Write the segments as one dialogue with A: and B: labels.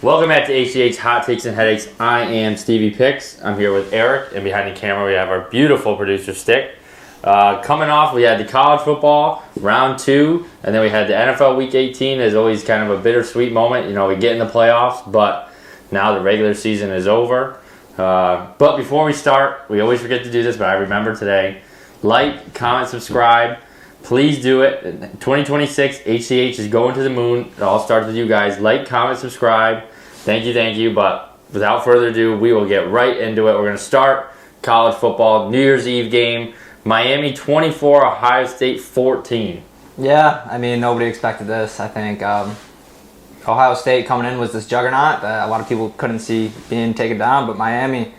A: Welcome back to HTH Hot Takes and Headaches. I am Stevie Picks. I'm here with Eric, and behind the camera we have our beautiful producer Stick. Coming off, we had the college football round 2, and then we had the NFL Week 18. Is always kind of a bittersweet moment. You know, we get in the playoffs, but now the regular season is over. But before we start, we always forget to do this, but I remember today. Like, comment, subscribe. Please do it. 2026, HTH is going to the moon. It all starts with you guys. Like, comment, subscribe. Thank you. But without further ado, we will get right into it. We're going to start college football, New Year's Eve game. Miami 24, Ohio State 14.
B: Yeah, I mean, nobody expected this. I think Ohio State coming in was this juggernaut that a lot of people couldn't see being taken down, but Miami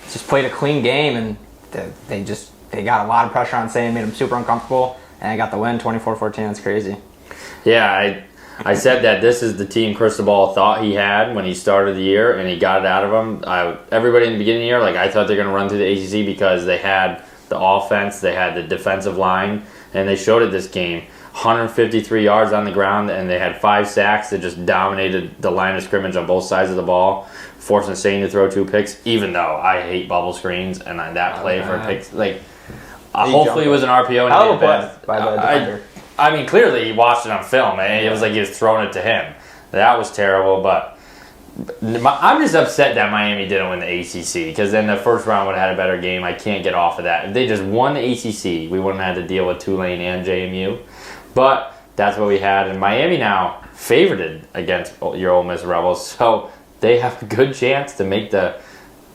B: just played a clean game, and they got a lot of pressure on State and made them super uncomfortable, and they got the win 24-14. That's crazy.
A: Yeah, I said that this is the team Cristobal thought he had when he started the year, and he got it out of them. Everybody in the beginning of the year, I thought they were going to run through the ACC because they had the offense, they had the defensive line, and they showed it this game. 153 yards on the ground, and they had 5 sacks that just dominated the line of scrimmage on both sides of the ball, forcing Sane to throw 2 picks, even though I hate bubble screens, and that play for picks, hopefully it was an RPO.
B: How a play by the defender.
A: I mean, clearly he watched it on film, and it was like he was throwing it to him. That was terrible, but I'm just upset that Miami didn't win the ACC, because then the first round would have had a better game. I can't get off of that. If they just won the ACC, we wouldn't have had to deal with Tulane and JMU. But that's what we had, and Miami now favored against your Ole Miss Rebels, so they have a good chance to make the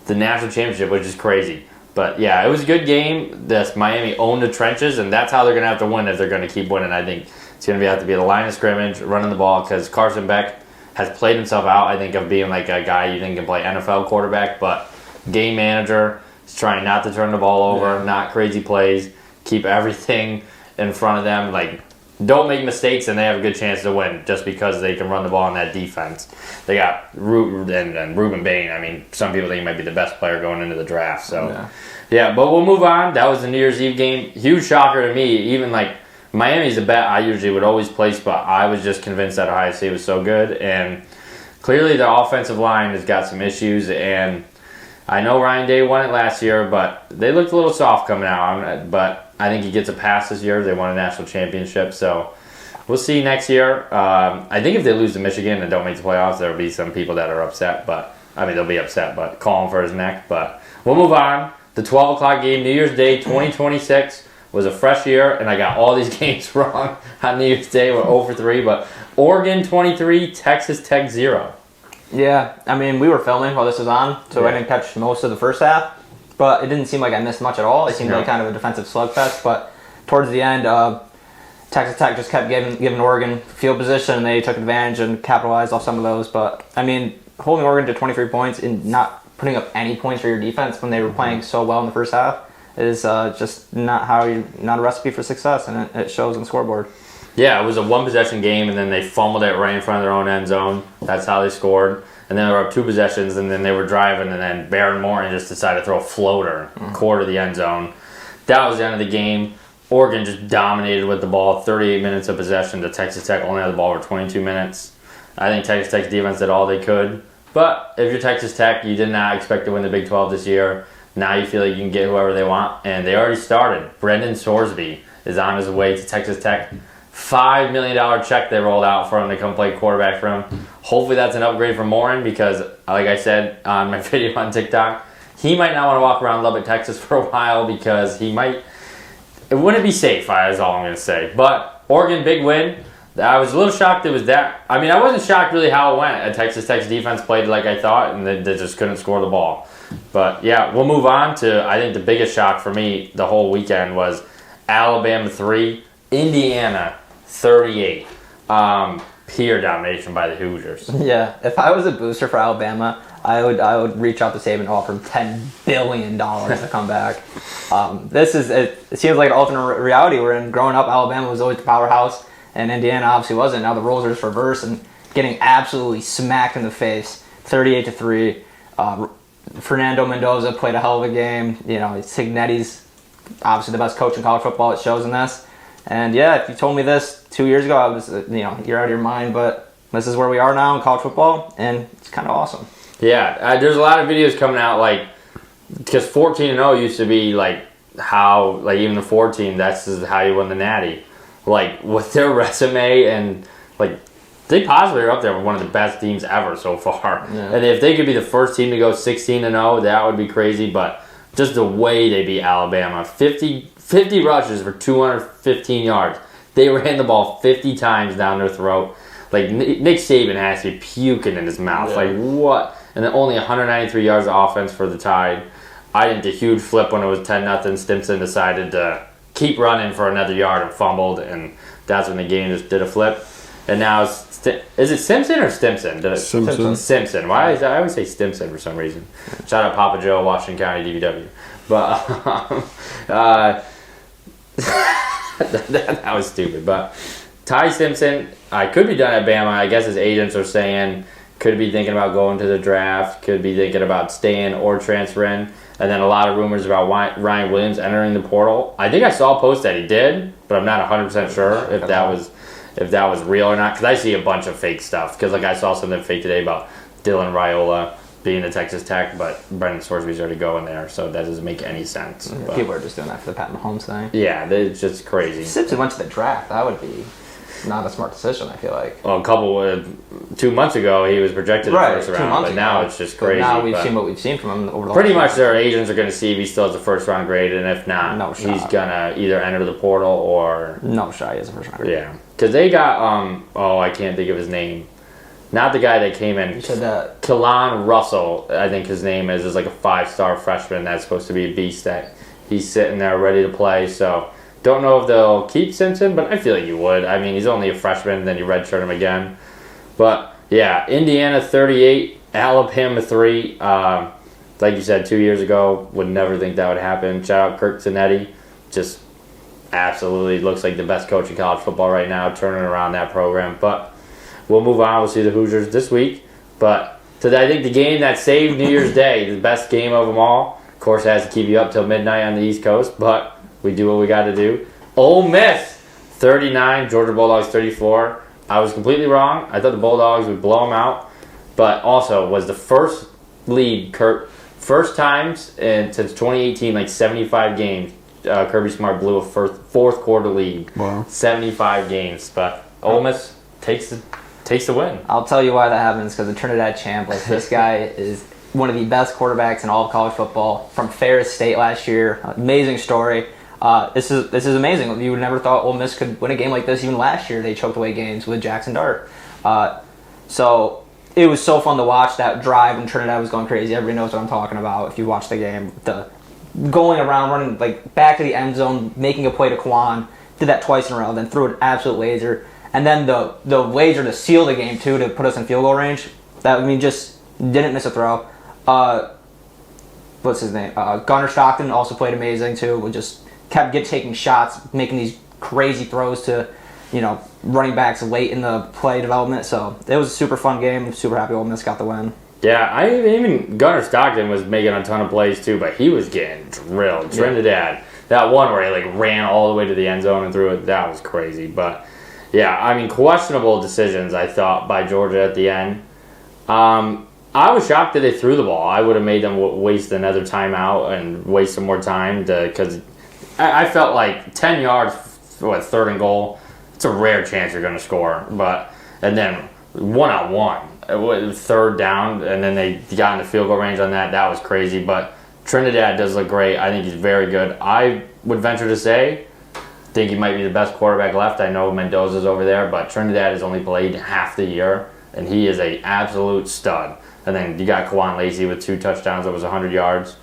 A: national championship, which is crazy. But yeah, it was a good game. Miami owned the trenches, and that's how they're going to have to win if they're going to keep winning. I think it's going to have to be the line of scrimmage, running the ball, because Carson Beck has played himself out, I think, of being like a guy you think can play NFL quarterback, but game manager is trying not to turn the ball over, not crazy plays, keep everything in front of them. Don't make mistakes, and they have a good chance to win just because they can run the ball on that defense. They got Ruben Bain. I mean, some people think he might be the best player going into the draft. So, yeah, but we'll move on. That was the New Year's Eve game. Huge shocker to me. Even Miami's a bet I usually would always place, but I was just convinced that Ohio State was so good. And clearly the offensive line has got some issues. And I know Ryan Day won it last year, but they looked a little soft coming out. But I think he gets a pass this year. They won a national championship, so we'll see next year. I think if they lose to Michigan and don't make the playoffs, there will be some people that are upset. They'll be upset, but call him for his neck. But we'll move on. The 12 o'clock game, New Year's Day 2026, was a fresh year, and I got all these games wrong on New Year's Day. We're 0 for 3, but Oregon 23, Texas Tech 0.
B: Yeah, I mean, we were filming while this was on, so I didn't catch most of the first half. But it didn't seem like I missed much at all. It seemed like kind of a defensive slugfest. But towards the end, Texas Tech just kept giving Oregon field position, and they took advantage and capitalized off some of those. But, I mean, holding Oregon to 23 points and not putting up any points for your defense when they were playing so well in the first half is just not a recipe for success, and it shows on the scoreboard.
A: Yeah, it was a one-possession game, and then they fumbled it right in front of their own end zone. That's how they scored. And then they were up 2 possessions, and then they were driving, and then Baron Morton just decided to throw a floater quarter of the end zone. That was the end of the game. Oregon just dominated with the ball, 38 minutes of possession. The Texas Tech only had the ball for 22 minutes. I think Texas Tech's defense did all they could. But if you're Texas Tech, you did not expect to win the Big 12 this year. Now you feel like you can get whoever they want, and they already started. Brendan Sorsby is on his way to Texas Tech. $5 million check they rolled out for him to come play quarterback for him. Hopefully that's an upgrade for Morin, because, like I said on my video on TikTok, he might not want to walk around Lubbock, Texas for a while, because it wouldn't be safe, is all I'm going to say. But Oregon, big win. I was a little shocked it was that. I mean, I wasn't shocked really how it went. Texas Tech's defense played like I thought, and they just couldn't score the ball. But, yeah, we'll move on to, I think, the biggest shock for me the whole weekend was Alabama 3, Indiana 38. Pure domination by the Hoosiers.
B: Yeah, if I was a booster for Alabama, I would reach out to Saban and offer him $10 billion to come back. It seems like an alternate reality we're in. Growing up, Alabama was always the powerhouse, and Indiana obviously wasn't. Now the roles are just reversed, and getting absolutely smacked in the face, 38-3. Fernando Mendoza played a hell of a game. Cignetti's obviously the best coach in college football. It shows in this. And yeah, if you told me this 2 years ago, I was, you're out of your mind. But this is where we are now in college football, and it's kind of awesome.
A: Yeah, there's a lot of videos coming out, like, because 14-0 used to be, like, how, like, even the 4 team, that's how you won the Natty. Like, with their resume and, like, they possibly are up there with one of the best teams ever so far.
B: Yeah.
A: And if they could be the first team to go 16-0, that would be crazy, but just the way they beat Alabama. 50 rushes for 215 yards. They ran the ball 50 times down their throat. Like, Nick Saban has to be puking in his mouth.
B: Yeah.
A: Like, what? And then only 193 yards of offense for the Tide. I think the huge flip when it was 10-0, Stimson decided to keep running for another yard and fumbled, and that's when the game just did a flip. And now, is it Simpson or Stimson? Simpson. Why is that? I always say Stimson for some reason. Shout out Papa Joe, Washington County, DVW. But that was stupid. But Ty Simpson, I could be done at Bama. I guess his agents are saying could be thinking about going to the draft, could be thinking about staying or transferring. And then a lot of rumors about Ryan Williams entering the portal. I think I saw a post that he did, but I'm not 100% sure if that was real or not. Because I see a bunch of fake stuff. Because like I saw something fake today about Dylan Raiola being at Texas Tech, but Brendan Sorsby's already going there, so that doesn't make any sense.
B: Yeah, people are just doing that for the Pat Mahomes thing.
A: Yeah, it's just crazy.
B: Simpson went to the draft. That would be not a smart decision, I feel like.
A: Well, 2 months ago, he was projected in the first round, but now it's just crazy.
B: But now we've seen what we've seen from him over the
A: pretty much their agents are going to see if he still has a first round grade, and if not,
B: no
A: he's going to either enter the portal or...
B: No shot, he has a first round grade.
A: Yeah, because they got, I can't think of his name. Not the guy that came in.
B: You said that.
A: Keelan Russell, I think his name is like a 5-star freshman that's supposed to be a beast that he's sitting there ready to play, so... Don't know if they'll keep Simpson, but I feel like you would. I mean, he's only a freshman, then you redshirt him again. But, yeah, Indiana 38, Alabama 3. Like you said, 2 years ago, would never think that would happen. Shout out Kirk Zanetti. Just absolutely looks like the best coach in college football right now, turning around that program. But we'll move on. We'll see the Hoosiers this week. But today, I think the game that saved New Year's Day, the best game of them all, of course, has to keep you up till midnight on the East Coast, but... We do what we got to do. Ole Miss, 39. Georgia Bulldogs, 34. I was completely wrong. I thought the Bulldogs would blow them out. But also, was the first times since 2018, like 75 games, Kirby Smart blew a fourth quarter lead.
C: Wow.
A: 75 games. But Ole Miss takes the win.
B: I'll tell you why that happens, because the Trinidad champ, like, this guy is one of the best quarterbacks in all of college football. From Ferris State last year. Amazing story. This is amazing. You would never thought Ole Miss could win a game like this. Even last year, they choked away games with Jackson Dart. So it was so fun to watch that drive when Trinidad was going crazy. Everybody knows what I'm talking about if you watch the game. The going around, running like back to the end zone, making a play to Kwan. Did that twice in a row, then threw an absolute laser. And then the laser to seal the game, too, to put us in field goal range. Just didn't miss a throw. What's his name? Gunnar Stockton also played amazing, too. Kept taking shots, making these crazy throws to, running backs late in the play development. So it was a super fun game. I'm super happy Ole Miss got the win.
A: Yeah, even Gunnar Stockton was making a ton of plays too, but he was getting drilled. Trinidad, that one where he ran all the way to the end zone and threw it, that was crazy. But yeah, questionable decisions I thought by Georgia at the end. I was shocked that they threw the ball. I would have made them waste another timeout and waste some more time because I felt like 10 yards, third and goal, it's a rare chance you're going to score. And then one-on-one, third down, and then they got in the field goal range on that. That was crazy. But Trinidad does look great. I think he's very good. I would venture to say, think he might be the best quarterback left. I know Mendoza's over there, but Trinidad has only played half the year, and he is an absolute stud. And then you got Kawan Lacey with 2 touchdowns. That was 100 yards.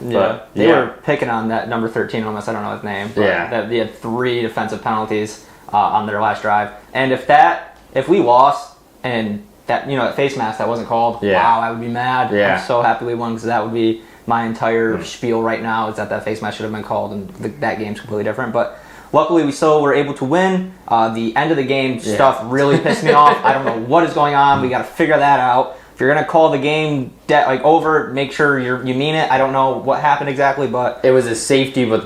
B: They were picking on that number 13 almost. I don't know his name. But they had 3 defensive penalties on their last drive. And if we lost and that face mask that wasn't called, wow, I would be mad. Yeah. I'm so happy we won because that would be my entire spiel right now is that face mask should have been called and that game's completely different. But luckily we still were able to win. The end of the game stuff really pissed me off. I don't know what is going on. We got to figure that out. you're gonna call the game over, make sure you mean it. I don't know what happened exactly, but
A: it was a safety with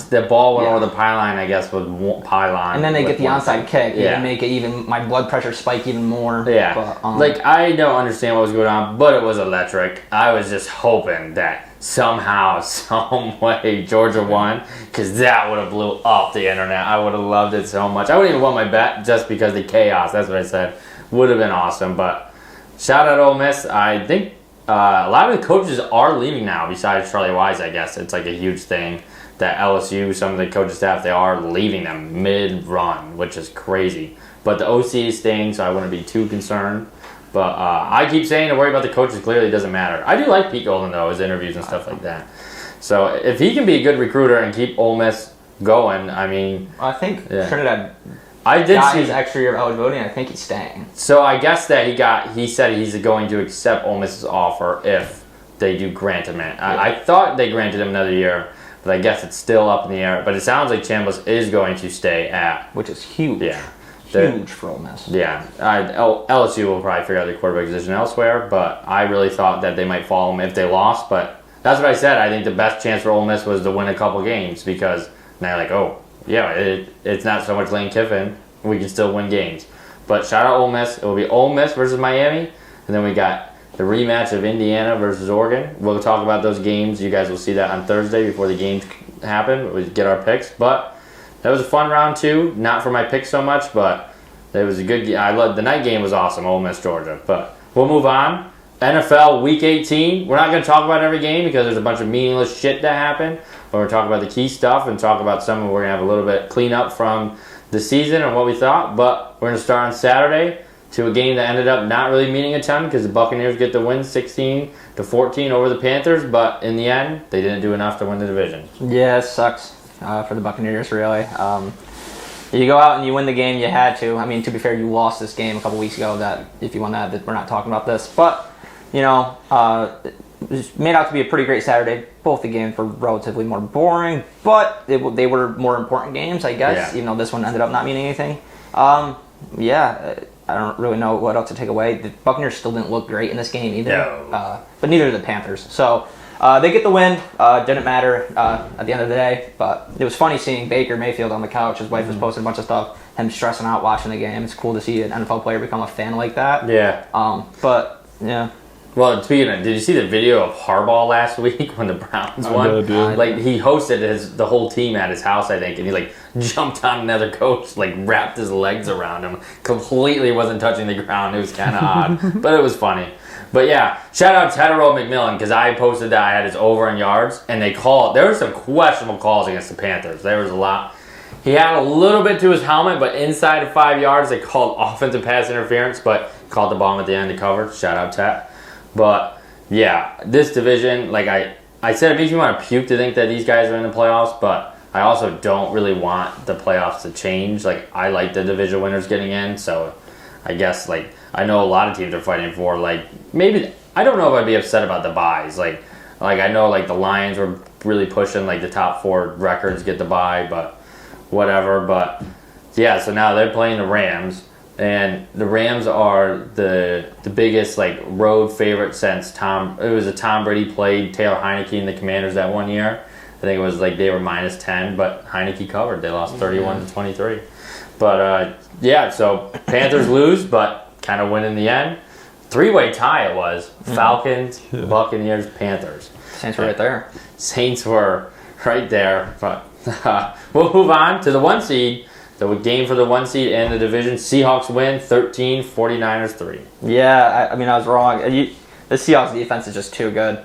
A: the ball went over the pylon, I guess, with pylon.
B: And then they get the onside kick.
A: Yeah.
B: And make it even my blood pressure spike even more.
A: Yeah.
B: But,
A: I don't understand what was going on, but it was electric. I was just hoping that somehow, some way, Georgia won, because that would have blew up the internet. I would have loved it so much. I wouldn't even want my bet just because the chaos. That's what I said. Would have been awesome, but. Shout out Ole Miss. I think a lot of the coaches are leaving now, besides Charlie Wise, I guess. It's like a huge thing that LSU, some of the coaching staff, they are leaving them mid-run, which is crazy. But the OC is staying, so I wouldn't be too concerned. But I keep saying to worry about the coaches, clearly it doesn't matter. I do like Pete Golden, though, his interviews and stuff like that. So if he can be a good recruiter and keep Ole Miss going, I mean...
B: I think Trinidad...
A: I did
B: got
A: see
B: his extra year of eligibility, and I think he's staying.
A: So I guess that he said he's going to accept Ole Miss's offer if they do grant him it. I thought they granted him another year, but I guess it's still up in the air. But it sounds like Chambliss is going to stay at...
B: Which is huge.
A: Yeah.
B: Huge for Ole Miss.
A: Yeah. LSU will probably figure out the quarterback position elsewhere, but I really thought that they might follow him if they lost. But that's what I said. I think the best chance for Ole Miss was to win a couple games because now like, it's not so much Lane Kiffin. We can still win games. But shout out Ole Miss. It will be Ole Miss versus Miami. And then we got the rematch of Indiana versus Oregon. We'll talk about those games. You guys will see that on Thursday before the games happen. We get our picks. But that was a fun round, too. Not for my picks so much, but it was a good game. I loved the night game was awesome, Ole Miss, Georgia. But we'll move on. NFL Week 18. We're not going to talk about every game because there's a bunch of meaningless shit that happened. But we're talking about the key stuff and talk about some. We're going to have a little bit cleanup from the season and what we thought. But we're going to start on Saturday to a game that ended up not really meaning a ton because the Buccaneers get the win 16-14 over the Panthers. But in the end, they didn't do enough to win the division.
B: Yeah, it sucks for the Buccaneers, really. You go out and you win the game, you had to. I mean, to be fair, you lost this game a couple weeks ago. That if you won that, we're not talking about this. But, it made out to be a pretty great Saturday. Both the games were relatively more boring, but they were more important games, I guess.
A: Yeah.
B: Even though this one ended up not meaning anything. I don't really know what else to take away. The Buccaneers still didn't look great in this game either.
A: No.
B: But neither did the Panthers. So they get the win. Didn't matter at the end of the day. But it was funny seeing Baker Mayfield on the couch. His wife was posting a bunch of stuff. Him stressing out watching the game. It's cool to see an NFL player become a fan like that.
A: Yeah.
B: But yeah.
A: Well, speaking of, did you see the video of Harbaugh last week when the Browns won? Like he hosted the whole team at his house, I think, and he jumped on another coach, wrapped his legs around him, completely wasn't touching the ground. It was kind of odd, but it was funny. But yeah, shout out Tedero McMillan because I posted that I had his over in yards, and there were some questionable calls against the Panthers. There was a lot. He had a little bit to his helmet, but inside of 5 yards, they called offensive pass interference, but called the bomb at the end to cover. Shout out Ted. But yeah, this division, I said, it makes me want to puke to think that these guys are in the playoffs, but I also don't really want the playoffs to change. I like the division winners getting in, so I guess I know a lot of teams are fighting for maybe I don't know if I'd be upset about the buys. I know the Lions were really pushing the top 4 records get the bye, but whatever. But yeah, so now they're playing the Rams. And the Rams are the biggest road favorite since Tom Brady played Taylor Heineke and the Commanders that one year. I think it was they were -10, but Heineke covered. They lost 31-23. But so Panthers lose, but kind of win in the end. 3-way tie it was. Falcons, Buccaneers, Panthers.
B: Saints were right there.
A: Saints were right there. But we'll move on to the 1 seed. The game for the 1 seed and the division. Seahawks win 13, 49ers 3.
B: Yeah, I was wrong. The Seahawks defense is just too good.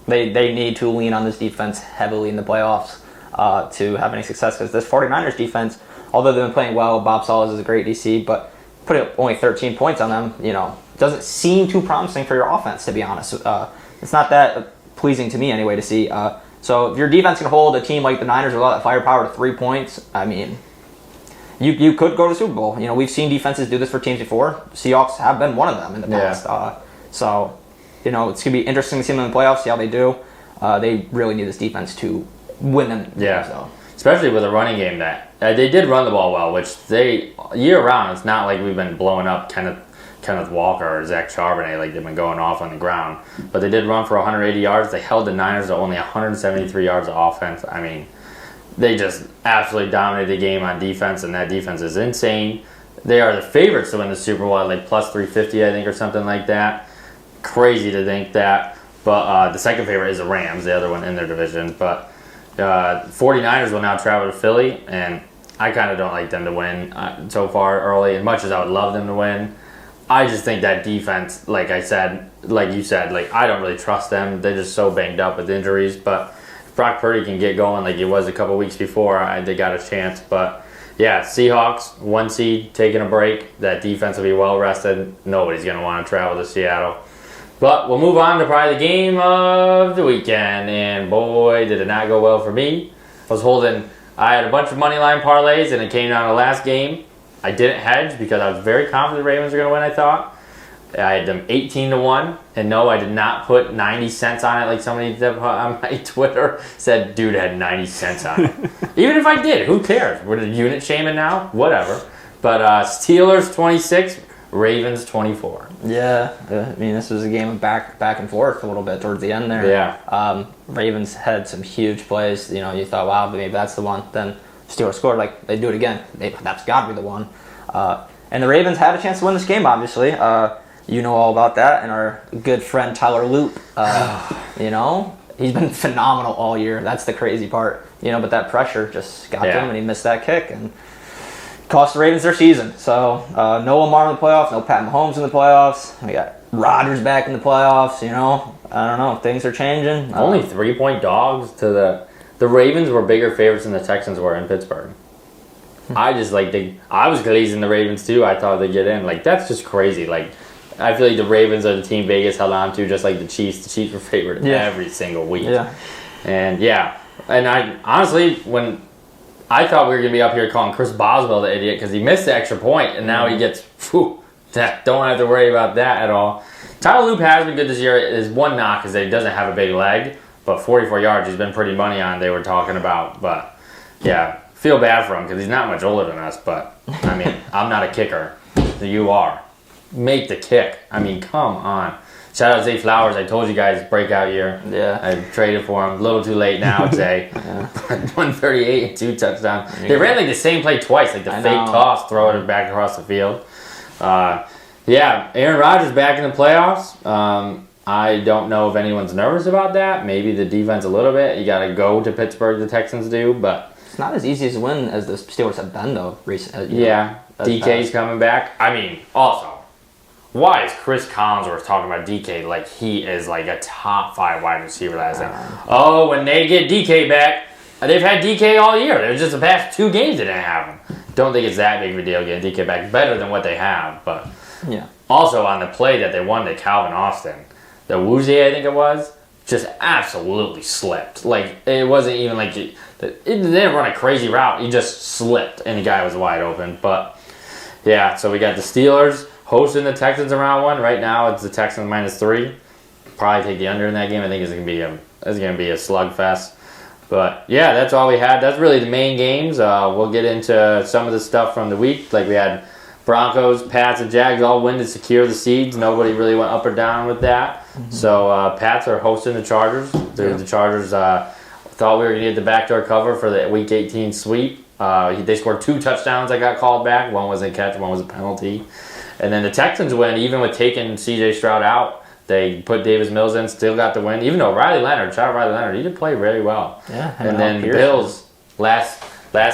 B: They need to lean on this defense heavily in the playoffs to have any success because this 49ers defense, although they've been playing well, Bob Saleh is a great DC, but putting up only 13 points on them, doesn't seem too promising for your offense, to be honest. It's not that pleasing to me anyway to see. So if your defense can hold a team like the Niners with all that firepower to 3 points, you could go to the Super Bowl. We've seen defenses do this for teams before. Seahawks have been one of them in the past. So it's going to be interesting to see them in the playoffs, see how they do. They really need this defense to win them.
A: Yeah,
B: so.
A: Especially with a running game that they did run the ball well, which year round, it's not like we've been blowing up kind of Kenneth Walker or Zach Charbonnet, like they've been going off on the ground. But they did run for 180 yards. They held the Niners to only 173 yards of offense. I mean, they just absolutely dominated the game on defense, and that defense is insane. They are the favorites to win the Super Bowl, like plus 350, I think, or something like that. Crazy to think that. But the second favorite is the Rams, the other one in their division. But 49ers will now travel to Philly, and I kind of don't like them to win so far early, as much as I would love them to win. I just think that defense, like you said, like I don't really trust them. They're just so banged up with injuries. But if Brock Purdy can get going like he was a couple weeks before, they got a chance. But yeah, Seahawks, 1 seed, taking a break. That defense will be well rested. Nobody's going to want to travel to Seattle. But we'll move on to probably the game of the weekend. And boy, did it not go well for me. I had a bunch of money line parlays, and it came down to the last game. I didn't hedge because I was very confident the Ravens were going to win, I thought. I had them 18-1, and no, I did not put 90 cents on it like somebody did on my Twitter said, dude had 90 cents on it. Even if I did, who cares? We're unit shaming now? Whatever. But Steelers 26, Ravens 24.
B: Yeah, I mean, this was a game of back and forth a little bit towards the end there.
A: Yeah.
B: Ravens had some huge plays. You thought, wow, maybe that's the one. Then Steelers scored, like, they do it again. That's got to be the one. And the Ravens had a chance to win this game, obviously. You know all about that. And our good friend Tyler Loop, he's been phenomenal all year. That's the crazy part. But that pressure just got to him, and he missed that kick. And cost the Ravens their season. So, no Lamar in the playoffs, no Pat Mahomes in the playoffs. We got Rodgers back in the playoffs, I don't know. Things are changing.
A: Only 3-point dogs to the Ravens were bigger favorites than the Texans were in Pittsburgh. I was glazing the Ravens too. I thought they'd get in. Like, that's just crazy. Like, I feel like the Ravens are the team Vegas held on to, just like the Chiefs. The Chiefs were favored every single week.
B: Yeah.
A: And I honestly, when I thought we were going to be up here calling Chris Boswell the idiot because he missed the extra point, and now he gets, don't have to worry about that at all. Tyler Loop has been good this year. His one knock is that he doesn't have a big leg, but 44 yards he's been pretty money on, they were talking about. But, yeah, feel bad for him because he's not much older than us, but, I mean, I'm not a kicker. So you are. Make the kick. I mean, come on. Shout out Zay Flowers. I told you guys, breakout year.
B: Yeah.
A: I traded for him. A little too late now, Zay. 138 and 2 touchdowns. They ran like the same play twice, like the fake toss, throw it back across the field. Aaron Rodgers back in the playoffs. I don't know if anyone's nervous about that. Maybe the defense a little bit. You got to go to Pittsburgh, the Texans do, but
B: it's not as easy as win as the Steelers have been, though, recently.
A: DK's coming back. I mean, also, why is Chris Collinsworth talking about DK like he is like a top 5 wide receiver last time? When they get DK back, they've had DK all year. It was just the past 2 games they didn't have him. Don't think it's that big of a deal getting DK back. Better than what they have, but also on the play that they won to Calvin Austin, the Woozy, I think it was, just absolutely slipped. Like, it wasn't even like it didn't run a crazy route. He just slipped, and the guy was wide open. But yeah, so we got the Steelers hosting the Texans in round 1. Right now, it's the Texans -3. Probably take the under in that game. I think it's gonna be a slugfest. But yeah, that's all we had. That's really the main games. We'll get into some of the stuff from the week. Like we had Broncos, Pats, and Jags all win to secure the seeds. Nobody really went up or down with that. Mm-hmm. So Pats are hosting the Chargers. The Chargers thought we were going to get the backdoor cover for the Week 18 sweep. They scored 2 touchdowns that got called back. One was a catch, one was a penalty. And then the Texans win, even with taking C.J. Stroud out. They put Davis Mills in, still got the win. Even though Riley Leonard, he did play very well.
B: Yeah,
A: and then the Bills, last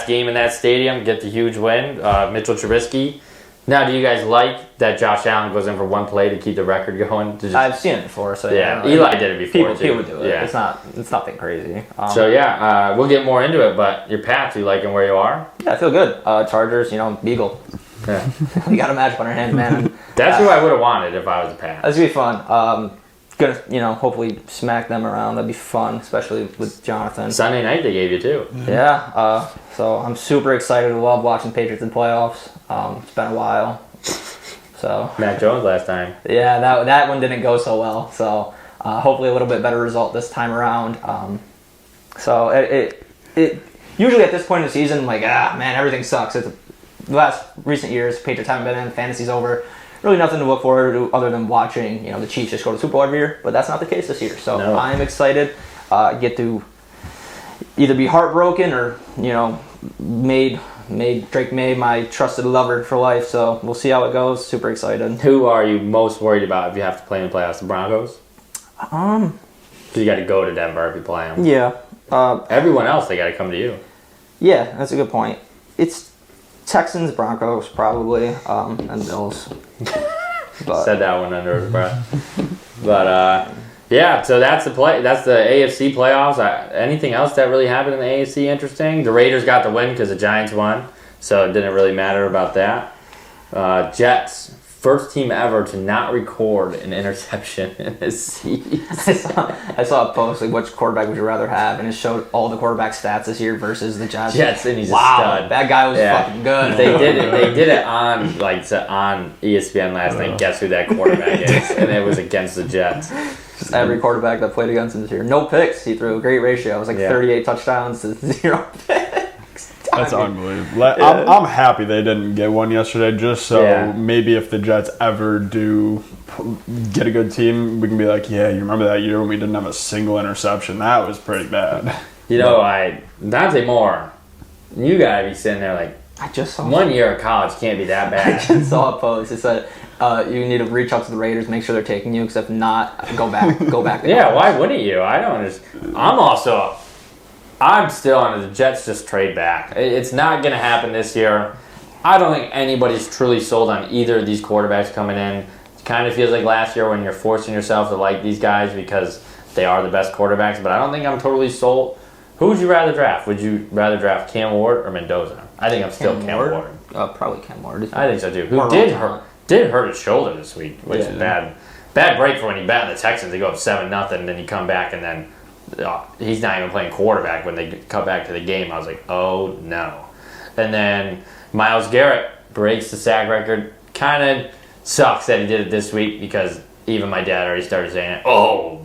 A: game in that stadium, get the huge win. Mitchell Trubisky. Now, do you guys like that Josh Allen goes in for 1 play to keep the record going?
B: I've seen it before. So
A: Eli did it before.
B: People do it. Yeah. It's nothing crazy.
A: We'll get more into it. But your Pats, you liking where you are?
B: Yeah, I feel good. Chargers, Beagle.
A: Yeah.
B: We got a matchup on our hands, man.
A: That's who I would have wanted if I was a Pat.
B: That's gonna be fun. Gonna hopefully smack them around. That'd be fun, especially with Jonathan.
A: Sunday night they gave you too.
B: Yeah. So I'm super excited. I love watching Patriots in playoffs. It's been a while. So
A: Mac Jones last time.
B: Yeah, that one didn't go so well. So hopefully a little bit better result this time around. So it usually at this point in the season, like man, everything sucks. It's the last recent years, Patriots haven't been in. Fantasy's over. really nothing to look forward to other than watching, the Chiefs just go to the Super Bowl every year. But that's not the case this year. So
A: No.
B: I'm excited. Get to either be heartbroken or, Drake May my trusted lover for life. So we'll see how it goes. Super excited.
A: Who are you most worried about if you have to play in the playoffs? The Broncos? Because you got to go to Denver if you play them.
B: Yeah.
A: Everyone else, they got to come to you.
B: Yeah, that's a good point. It's Texans, Broncos, probably, and Bills. But,
A: Said that one under his breath. But, yeah, so that's the AFC playoffs. Anything else that really happened in the AFC interesting? The Raiders got the win because the Giants won, so it didn't really matter about that. Jets, first team ever to not record an interception in a season.
B: I saw a post like which quarterback would you rather have, and it showed all the quarterback stats this year versus the Jets.
A: Jets, and he's a
B: wow,
A: stud.
B: that guy was fucking good.
A: They did it on ESPN last night. Guess who that quarterback is? And it was against the Jets.
B: Just every quarterback that played against him this year. No picks. He threw a great ratio. It was like 38 touchdowns to 0 picks.
C: That's unbelievable. I'm happy they didn't get one yesterday, just so maybe if the Jets ever do get a good team, we can be like, yeah, you remember that year when we didn't have a single interception? That was pretty bad.
A: Dante Moore, you got to be sitting there like,
B: I just saw
A: 1 year of college can't be that bad.
B: I just saw a post. It said, you need to reach out to the Raiders, make sure they're taking you, because if not, go back.
A: Yeah, why wouldn't you? I don't understand. I'm still on the Jets just trade back. It's not going to happen this year. I don't think anybody's truly sold on either of these quarterbacks coming in. It kind of feels like last year when you're forcing yourself to like these guys because they are the best quarterbacks, but I don't think I'm totally sold. Who would you rather draft? Would you rather draft Cam Ward or Mendoza? I think I'm still Cam Ward.
B: Probably Cam Ward.
A: I think so too. Who did hurt his shoulder this week, which is bad. Bad break for when you bat the Texans. They go up 7-0, and then you come back and then he's not even playing quarterback when they cut back to the game. I was like, oh no. And then Myles Garrett breaks the sack record. Kind of sucks that he did it this week because even my dad already started saying,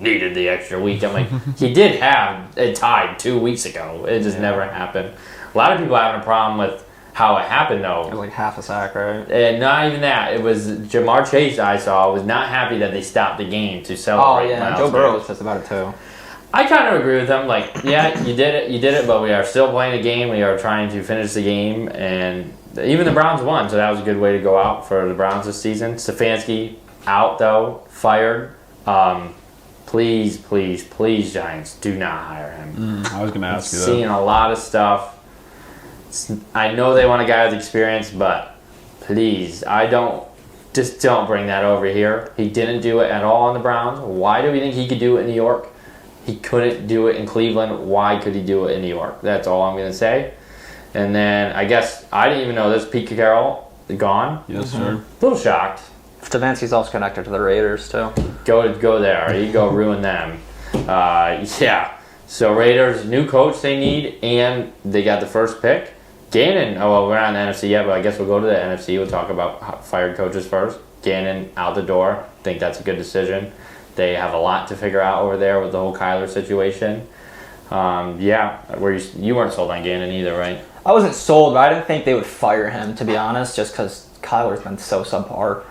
A: needed the extra week. I'm like, he did have it tied 2 weeks ago. It just never happened. A lot of people are having a problem with how it happened, though.
B: It was like half a sack, right?
A: And not even that. It was Jamar Chase, I saw, was not happy that they stopped the game to celebrate.
B: Oh, yeah.
A: Myles
B: Joe Burrow
A: Garrett.
B: says about it, too.
A: I kind of agree with them. Like, yeah, you did it, but we are still playing the game. We are trying to finish the game, and even the Browns won, so that was a good way to go out for the Browns this season. Stefanski out, though, fired. Please, please, please, Giants, do not hire him.
C: I was going to ask you that.
A: Seeing a lot of stuff. I know they want a guy with experience, but please, don't bring that over here. He didn't do it at all on the Browns. Why do we think he could do it in New York? He couldn't do it in Cleveland. Why could he do it in New York? That's all I'm going to say. And then I guess I didn't even know this. Pete Carroll gone.
C: Yes, sir.
A: A little shocked.
B: Stefanski's also connected to the Raiders, too.
A: Go there. You go ruin them. Yeah. So Raiders, new coach they need, and they got the first pick. Gannon, we're not in the NFC yet, but I guess we'll go to the NFC. We'll talk about fired coaches first. Gannon out the door. Think that's a good decision. They have a lot to figure out over there with the whole Kyler situation. You weren't sold on Gannon either, right?
B: I wasn't sold, but I didn't think they would fire him, to be honest, just because Kyler's been so subpar.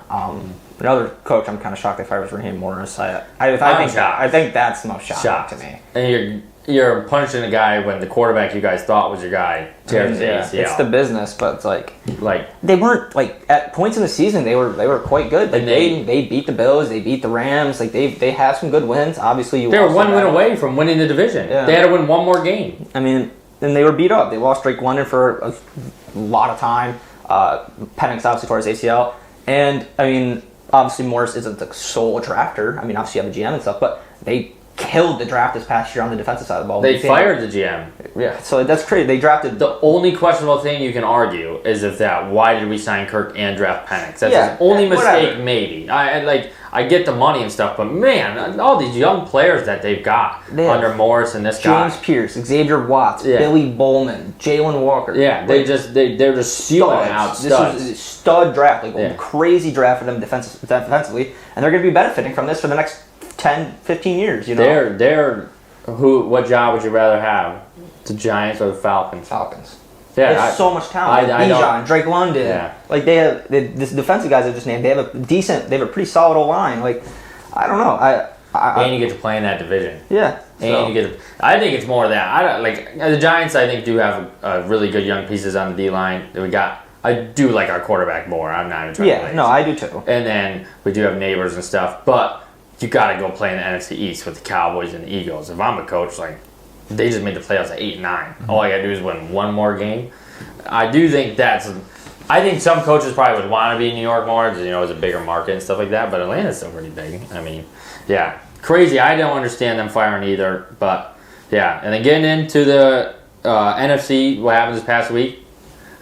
B: Another coach I'm kind of shocked they fired was Raheem Morris. I think that's the most shocking to me.
A: And you're punishing a guy when the quarterback you guys thought was your guy tears the ACL.
B: It's the business, but it's like they weren't at points in the season they were quite good. Like they beat the Bills, they beat the Rams. Like they have some good wins. Obviously,
A: they were one win away from winning the division. Yeah. They had to win one more game.
B: I mean, and they were beat up. They lost Drake London for a lot of time. Penix obviously tore his ACL, and I mean, obviously Morris isn't the sole drafter. I mean, obviously you have a GM and stuff, but they killed the draft this past year on the defensive side of the ball.
A: They fired the GM.
B: Yeah, so that's crazy. They drafted...
A: The only questionable thing you can argue is why did we sign Kirk and draft Penix? That's his only mistake, maybe. I get the money and stuff, but man, all these young players that they've got under Morris and this guy.
B: James Pierce, Xavier Watts, Billy Bowman, Jalen Walker.
A: Yeah, they're just stealing out studs.
B: This is a stud draft, crazy draft for them defensively, and they're going to be benefiting from this for the next 10, 15 years, you know?
A: What job would you rather have? The Giants or the Falcons?
B: Falcons. They have so much talent. Bijan, Drake London.
A: Yeah.
B: Like this defensive guys I just named. They have a pretty solid O-line. Like, I don't know.
A: And you get to play in that division.
B: Yeah.
A: And you get. I think it's more that the Giants. I think do have really good young pieces on the D line. I do like our quarterback more. I'm not even trying to play.
B: No, I do too.
A: And then we do have neighbors and stuff, but you got to go play in the NFC East with the Cowboys and the Eagles. If I'm a coach, like, they just made the playoffs at 8-9. Mm-hmm. All I got to do is win one more game. I do think I think some coaches probably would want to be in New York more because, it's a bigger market and stuff like that, but Atlanta's still pretty big. I mean, yeah. Crazy. I don't understand them firing either, but, yeah. And then getting into the NFC, what happened this past week,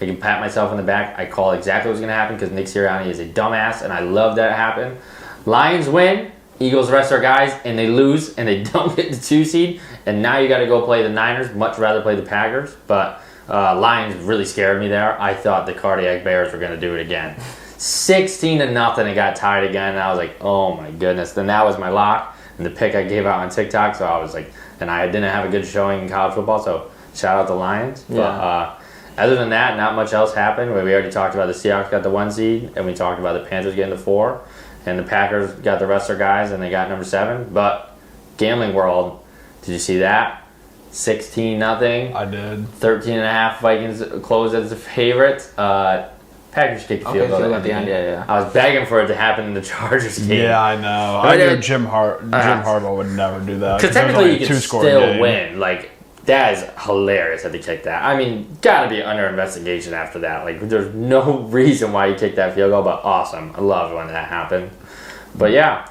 A: I can pat myself on the back. I call exactly what's going to happen because Nick Sirianni is a dumbass, and I love that it happened. Lions win, Eagles rest their guys, and they lose, and they don't get the 2 seed. And now you got to go play the Niners. Much rather play the Packers, but Lions really scared me there. I thought the Cardiac Bears were going to do it again. 16-0, it got tied again, and I was like, oh my goodness. Then that was my lock, and the pick I gave out on TikTok, so I was like, and I didn't have a good showing in college football, so shout out the Lions.
B: Yeah.
A: But, other than that, not much else happened. We already talked about the Seahawks got the 1 seed, and we talked about the Panthers getting the 4, and the Packers got the rest of their guys, and they got number 7. But gambling world, did you see that? 16-0.
C: I did.
A: 13.5 Vikings closed as the favorites. Packers kicked the field goal at the end.
B: Yeah.
A: I was begging for it to happen in the Chargers game.
C: Yeah, I know. I knew Jim Harbaugh would never do that.
A: Because technically you could still win. Like, that is hilarious that they kicked that. I mean, gotta be under investigation after that. Like, there's no reason why you kicked that field goal, but awesome. I love when that happened. But yeah,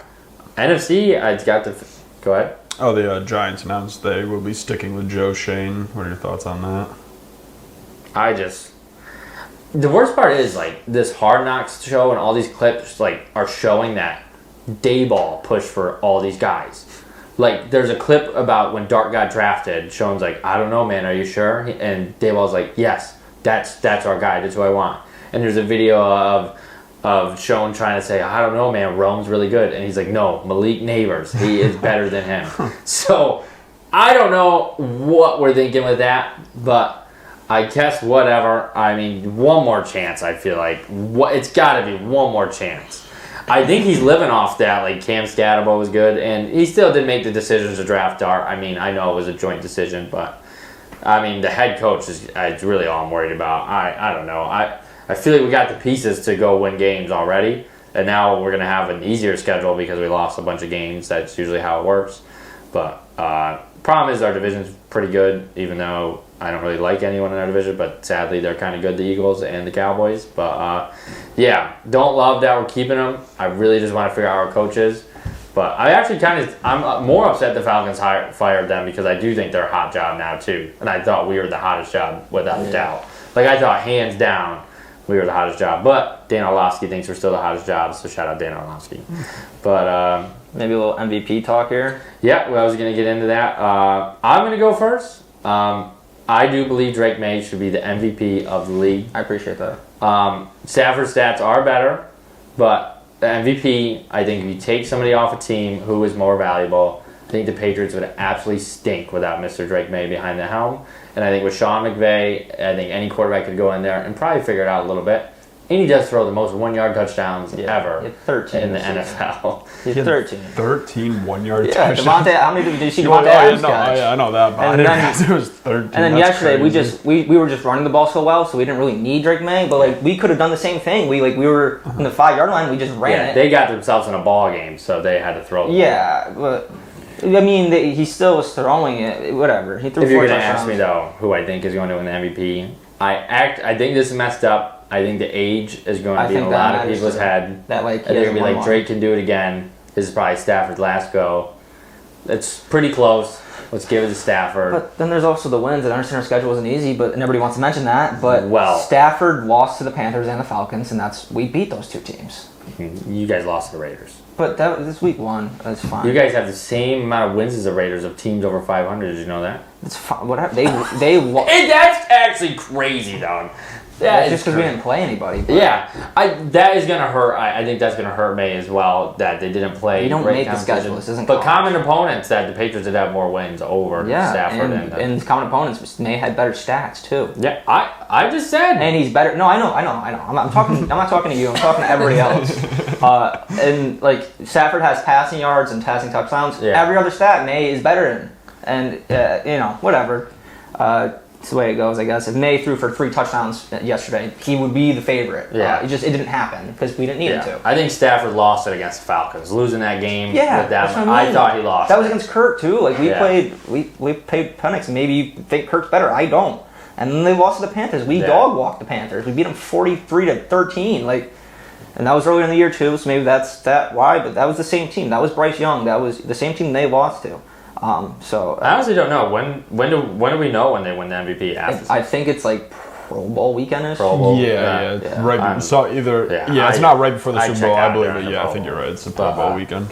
A: NFC, I got the. Go ahead.
C: Oh, the Giants announced they will be sticking with Joe Shane. What are your thoughts on that?
A: The worst part is, like, this Hard Knocks show and all these clips, like, are showing that Dayball pushed for all these guys. Like, there's a clip about when Dart got drafted. Sean's like, I don't know, man. Are you sure? And Dayball's like, yes, that's our guy. That's who I want. And there's a video of Sean trying to say, I don't know, man. Rome's really good. And he's like, no, Malik Neighbors. He is better than him. So, I don't know what we're thinking with that, but I guess whatever. I mean, one more chance, I feel like. It's got to be one more chance. I think he's living off that. Like, Cam Scatterbo was good, and he still did make the decision to draft Dart. I mean, I know it was a joint decision, but I mean, the head coach is really all I'm worried about. I don't know. I feel like we got the pieces to go win games already, and now we're gonna have an easier schedule because we lost a bunch of games. That's usually how it works. But problem is our division's pretty good, even though I don't really like anyone in our division, but sadly they're kind of good, the Eagles and the Cowboys. But yeah, don't love that we're keeping them. I really just want to figure out our coaches. But I actually I'm more upset the Falcons fired them because I do think they're a hot job now too. And I thought we were the hottest job without a doubt. Like, I thought hands down we were the hottest job. But Dan Orlovsky thinks we're still the hottest job, so shout out Dan Orlovsky. But
B: maybe a little MVP talk here.
A: Yeah, well, I was going to get into that. I'm going to go first. I do believe Drake May should be the MVP of the league.
B: I appreciate that.
A: Stafford's stats are better, but the MVP, I think if you take somebody off a team who is more valuable, I think the Patriots would absolutely stink without Mr. Drake May behind the helm. And I think with Sean McVay, I think any quarterback could go in there and probably figure it out a little bit. And he does throw the most 1-yard touchdowns ever
B: 13
A: in the NFL.
B: He's 13.
C: 13 1-yard touchdowns.
B: Devontae, how many did you see Devontae Adams catch?
C: I know that, but I didn't realize it was 13.
B: And then yesterday, we were just running the ball so well, so we didn't really need Drake May, but like we could have done the same thing. We were in the 5-yard line, we just ran it.
A: They got themselves in a ball game, so they had to throw the ball.
B: Yeah, but I mean, he still was throwing it. Whatever. He threw 4 touchdowns.
A: If you're going to ask me, though, who I think is going to win the MVP, I think this is messed up. I think the age is going to be in a lot of people's head.
B: That, like,
A: I think it'll be like Drake can do it again. This is probably Stafford's last go. It's pretty close. Let's give it to Stafford.
B: But then there's also the wins. And I understand our schedule wasn't easy, but nobody wants to mention that. But Stafford lost to the Panthers and the Falcons, and we beat those 2 teams.
A: You guys lost to the Raiders.
B: But this week 1. That's fine.
A: You guys have the same amount of wins as the Raiders of teams over 500. Did you know that?
B: It's fine. Whatever. They
A: That's actually crazy, though. Yeah,
B: just because we didn't play anybody. But
A: yeah, that is gonna hurt. I think that's gonna hurt May as well that they didn't play.
B: You don't
A: great
B: make the
A: competition.
B: schedule. This isn't.
A: But common opponents that the Patriots did have more wins over Stafford
B: and common opponents. May had better stats too.
A: Yeah, I just said.
B: And he's better. No, I know. I'm talking. I'm not talking to you. I'm talking to everybody else. And like Stafford has passing yards and passing touchdowns.
A: Yeah.
B: Every other stat May is better in. And whatever. It's the way it goes, I guess. If May threw for 3 touchdowns yesterday, he would be the favorite.
A: Yeah.
B: It didn't happen because we didn't need him to.
A: I think Stafford lost it against the Falcons, losing that game.
B: Yeah,
A: with that
B: that's what
A: one.
B: I mean.
A: I thought he lost.
B: That was against Kurt too. Like we played Penix. Maybe you think Kurt's better. I don't. And then they lost to the Panthers. We dog walked the Panthers. We beat them 43-13. And that was earlier in the year too. So maybe that's why. But that was the same team. That was Bryce Young. That was the same team they lost to. So
A: I honestly don't know when do we know when they win the MVP?
B: I think it's like Pro Bowl weekend-ish.
A: Pro Bowl,
C: yeah. Right. So it's not right before the Super Bowl, I believe, but I think you're right. It's the Pro Bowl weekend.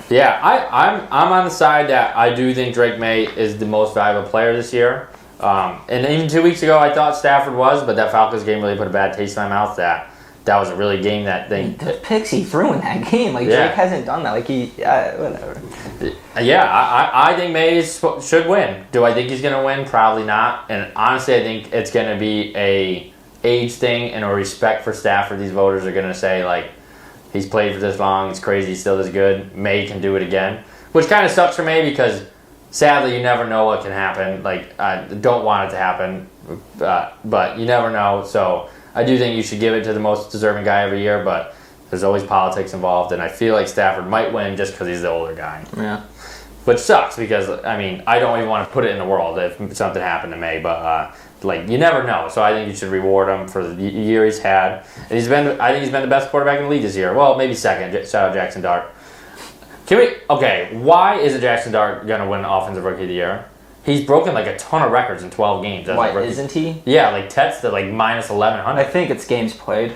A: Yeah, I'm on the side that I do think Drake May is the most valuable player this year. And even 2 weeks ago, I thought Stafford was, but that Falcons game really put a bad taste in my mouth. That was a really game that they...
B: The picks he threw in that game. Drake hasn't done that. Whatever.
A: Yeah, I think May should win. Do I think he's going to win? Probably not. And honestly, I think it's going to be a age thing and a respect for Stafford. These voters are going to say, he's played for this long, it's crazy, he's still this good. May can do it again. Which kind of sucks for May because, sadly, you never know what can happen. I don't want it to happen, but you never know, so... I do think you should give it to the most deserving guy every year, but there's always politics involved, and I feel like Stafford might win just because he's the older guy.
B: Yeah.
A: Which sucks because, I don't even want to put it in the world if something happened to May, but, you never know. So I think you should reward him for the year he's had. And I think he's been the best quarterback in the league this year. Well, maybe second. Shout out Jackson Dart. Why isn't Jackson Dart going to win Offensive Rookie of the Year? He's broken a ton of records in 12 games.
B: Why isn't he?
A: Yeah, Tet's to minus 1,100.
B: I think it's games played.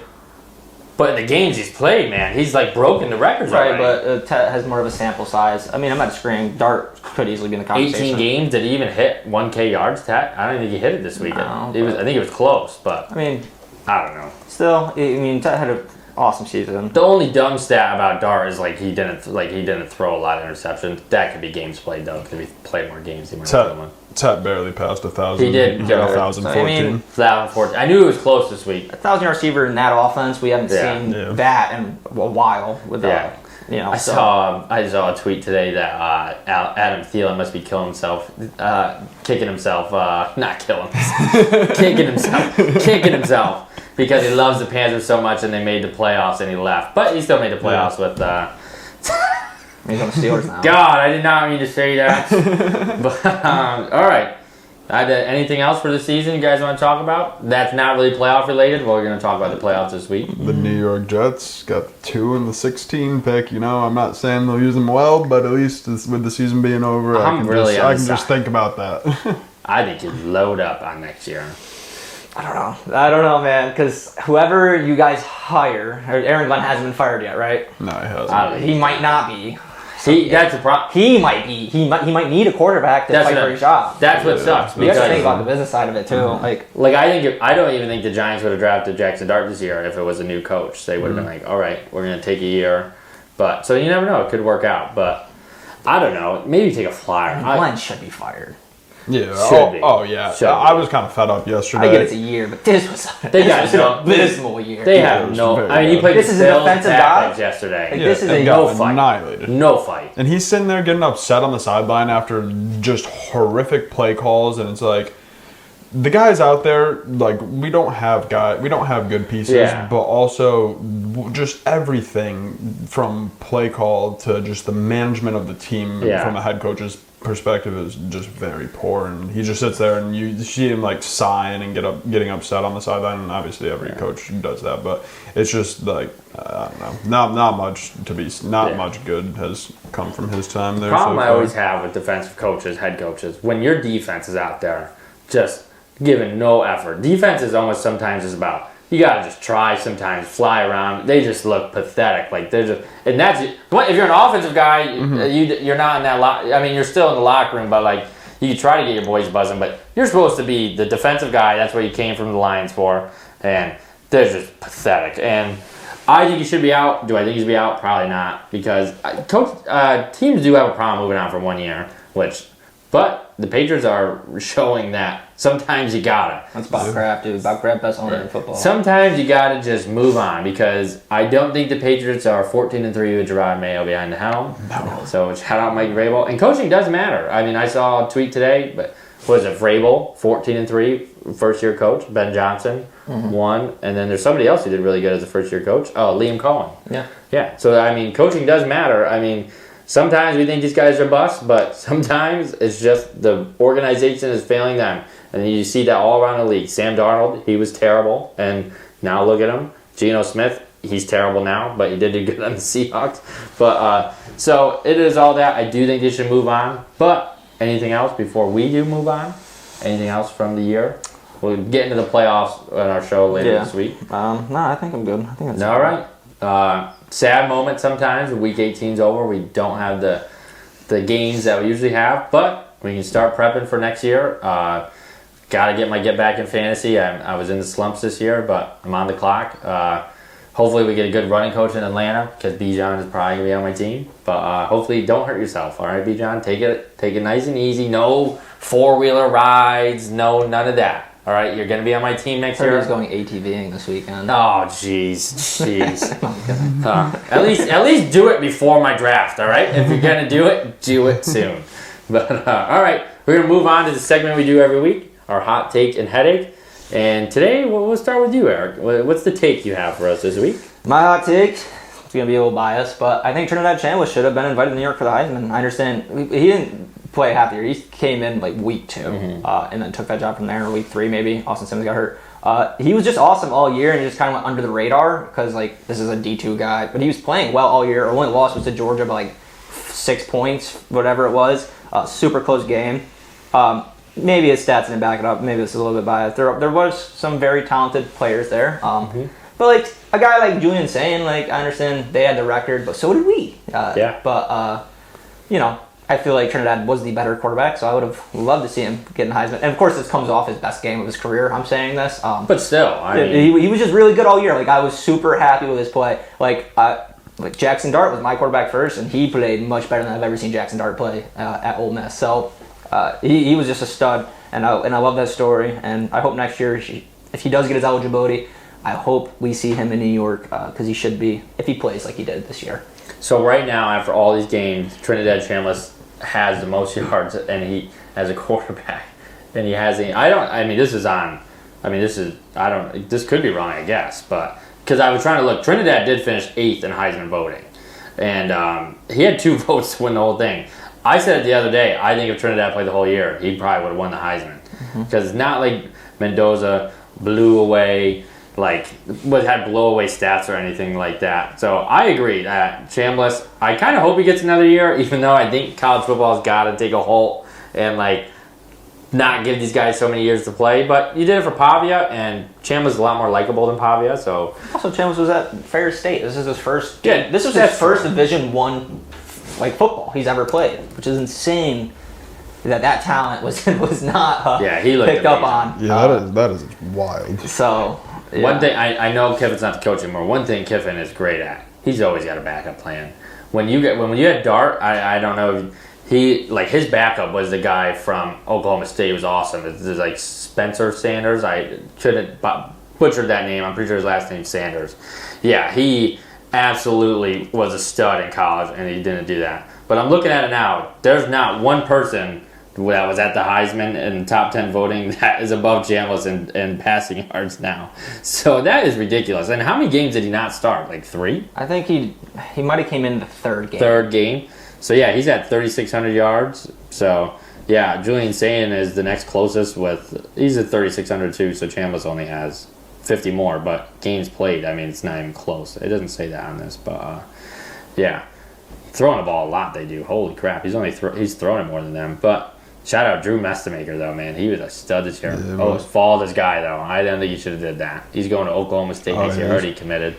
A: But in the games he's played, man, he's broken the records already.
B: Right, but Tet has more of a sample size. I'm not disagreeing. Dart could easily be in the conversation.
A: 18 games, did he even hit 1K yards, Tet? I don't think he hit it this weekend.
B: No,
A: I think it was close, but I don't know.
B: Still, Tet had an awesome season.
A: The only dumb stat about Dart is he didn't throw a lot of interceptions. That could be games played though, because he played more games.
C: Tet barely passed 1,000.
A: He did.
C: 1,014.
A: 1,014. I knew it was close this week.
B: 1,000-yard receiver in that offense, we haven't seen that in a while. I
A: saw a tweet today that Adam Thielen must be killing himself, kicking himself, not killing himself, kicking himself because he loves the Panthers so much and they made the playoffs and he left. But he still made the playoffs with.
B: He's on the Steelers now.
A: God, I did not mean to say that. But all right. Anything else for the season you guys want to talk about? That's not really playoff related. Well, we're going to talk about the playoffs this week.
C: The New York Jets got 2 in the 16 pick. I'm not saying they'll use them well, but at least with the season being over, I can just think about that.
A: I think you load up on next year.
B: I don't know, man, because whoever you guys hire, Aaron Glenn hasn't been fired yet, right?
C: No, he hasn't.
B: He might not be.
A: That's the problem.
B: He might be. He might need a quarterback to fight for his job.
A: That's what sucks.
B: You have to think about the business side of it too.
A: Mm-hmm. I don't even think the Giants would have drafted Jackson Dart this year if it was a new coach. They would have been all right, we're going to take a year. But so you never know. It could work out. But I don't know. Maybe take a flyer.
B: Glenn should be fired.
C: Yeah.
A: Should be.
C: Oh yeah. I was kind of fed up yesterday.
B: I get it's a year, but this was an abysmal year.
A: They have no. He played
B: this is an offensive guy
A: yesterday.
B: This is a
A: no fight.
C: Annihilated.
A: No fight.
C: And he's sitting there getting upset on the sideline after just horrific play calls, and it's the guys out there, we don't have good pieces, but also just everything from play call to just the management of the team from a head coach's perspective is just very poor. And he just sits there and you see him sighing and getting upset on the sideline. And obviously every coach does that, but it's just I don't know, not much much good has come from his time there.
A: The problem I always have with defensive coaches, head coaches, when your defense is out there just giving no effort. Defense is almost sometimes is about you gotta just try sometimes, fly around. They just look pathetic. They're just, and that's it. If you're an offensive guy, you're not in that you're still in the locker room, but you try to get your boys buzzing. But you're supposed to be the defensive guy. That's what you came from the Lions for. and they're just pathetic. And I think he should be out. Do I think he should be out? Probably not, because teams do have a problem moving on from 1 year, but the Patriots are showing that sometimes you gotta.
B: That's Bob Kraft, dude. Bob Kraft, best owner in football.
A: Sometimes you gotta just move on, because I don't think the Patriots are 14-3 with Gerard Mayo behind the helm. No. So shout out Mike Vrabel. And coaching does matter. I mean, I saw a tweet today, but was it Vrabel, 14-3, first year coach. Ben Johnson, 1, and then there's somebody else who did really good as a first year coach. Oh, Liam Cohen. Yeah. So I mean, coaching does matter. I mean, sometimes we think these guys are bust, but sometimes it's just the organization is failing them. And you see that all around the league. Sam Darnold, he was terrible, and now look at him. Geno Smith, he's terrible now, but he did do good on the Seahawks. But so it is all that. I do think they should move on. But anything else before we do move on? Anything else from the year? We'll get into the playoffs on our show later this week.
B: No, I think I'm good. I think that's
A: all right. Sad moment sometimes. Week 18's over. We don't have the games that we usually have, but we can start prepping for next year. Got to get back in fantasy. I was in the slumps this year, but I'm on the clock. Hopefully we get a good running coach in Atlanta, because Bijan is probably going to be on my team. But hopefully don't hurt yourself, all right, Bijan? Take it nice and easy. No four-wheeler rides. No, none of that. All right, you're going to be on my team next year.
B: He's going ATVing this weekend.
A: Oh, jeez. At least do it before my draft, all right? If you're going to do it soon. But, all right, we're going to move on to the segment we do every week, our hot take and headache. And today, we'll start with you, Eric. What's the take you have for us this week?
B: My hot take, it's going to be a little biased, but I think Trinidad Chambliss should have been invited to New York for the Heisman. I understand he didn't play half the year. He came in like week 2 and then took that job from there in week 3 maybe. Austin Simmons got hurt. He was just awesome all year, and he just kind of went under the radar because like this is a D2 guy. But he was playing well all year. Our only loss was to Georgia by like 6 points, whatever it was. Super close game. Maybe his stats didn't back it up. Maybe this is a little bit biased. There was some very talented players there. But like a guy like Julian saying, like I understand they had the record, but so did we. But you know, I feel like Trinidad was the better quarterback, so I would have loved to see him get in Heisman. And of course, this comes off his best game of his career. I'm saying this,
A: but still, I mean,
B: he was just really good all year. Like I was super happy with his play. Like Jackson Dart was my quarterback first, and he played much better than I've ever seen Jackson Dart play at Ole Miss. So he was just a stud, and I love that story. And I hope next year, if he does get his eligibility, I hope we see him in New York because he should be if he plays like he did this year.
A: So right now, after all these games, Trinidad Chambliss has the most yards, and he as a quarterback, and he has this could be wrong, I guess, but because I was trying to look, Trinidad did finish 8th in Heisman voting, and he had 2 votes to win the whole thing. I said it the other day, I think if Trinidad played the whole year, he probably would have won the Heisman, because it's not like Mendoza blew away, had blow-away stats or anything like that. So I agree that Chambliss, I kind of hope he gets another year, even though I think college football's got to take a halt and not give these guys so many years to play. But you did it for Pavia, and Chambliss is a lot more likable than Pavia. So
B: also Chambliss was at Ferris State. This is his first. Yeah, this was his first Division I football he's ever played, which is insane. That talent was not
A: he looked
B: picked up on.
C: Yeah, that is wild.
B: So. Yeah.
A: One thing, I know Kiffin's not the coach anymore. One thing Kiffin is great at, he's always got a backup plan. When you had Dart, I don't know, his backup was the guy from Oklahoma State. He was awesome. It's like Spencer Sanders. I shouldn't butchered that name. I'm pretty sure his last name's Sanders. Yeah, he absolutely was a stud in college, and he didn't do that. But I'm looking at it now. There's not one person that was at the Heisman and top 10 voting that is above Chambliss in passing yards now. So that is ridiculous. And how many games did he not start? Like 3?
B: I think he might have came in the third game.
A: So yeah, he's at 3,600 yards. So yeah, Julian Sayin is the next closest he's at 3,600 too, so Chambliss only has 50 more, but games played, I mean, it's not even close. It doesn't say that on this, but yeah. Throwing the ball a lot they do. Holy crap, he's throwing it more than them. But shout out Drew Mestamaker, though, man. He was a stud this year.
C: Yeah,
A: followed this guy, though. I didn't think he should have did that. He's going to Oklahoma State next year. Already committed.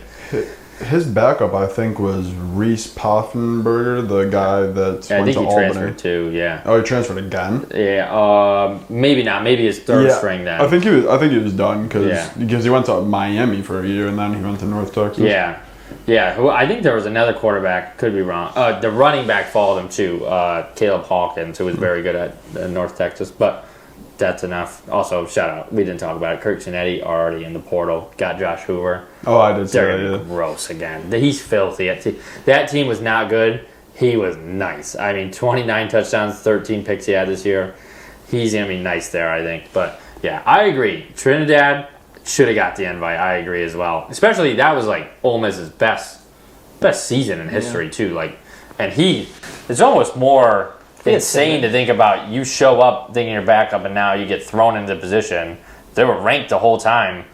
C: His backup, I think, was Reese Poffenberger, the guy that
A: I
C: went
A: think
C: to
A: he
C: Albany.
A: transferred too. Yeah.
C: Oh, he transferred again.
A: Yeah. Maybe not. Maybe his third string then.
C: I think he was done because he went to Miami for a year and then he went to North Texas.
A: Yeah. Yeah. Well, I think there was another quarterback. Could be wrong. The running back followed him too. Caleb Hawkins, who was very good at North Texas, but. That's enough. Also, shout out. We didn't talk about it. Kirk Cinetti already in the portal. Got Josh Hoover.
C: Oh, I did say that.
A: They're gross again. He's filthy. That team was not good. He was nice. I mean, 29 touchdowns, 13 picks he had this year. He's going to be nice there, I think. But, yeah, I agree. Trinidad should have got the invite. I agree as well. Especially that was, like, Ole Miss's best season in history, too. Like, and it's almost more... insane to think about. You show up thinking you're backup and now you get thrown into position. They were ranked the whole time,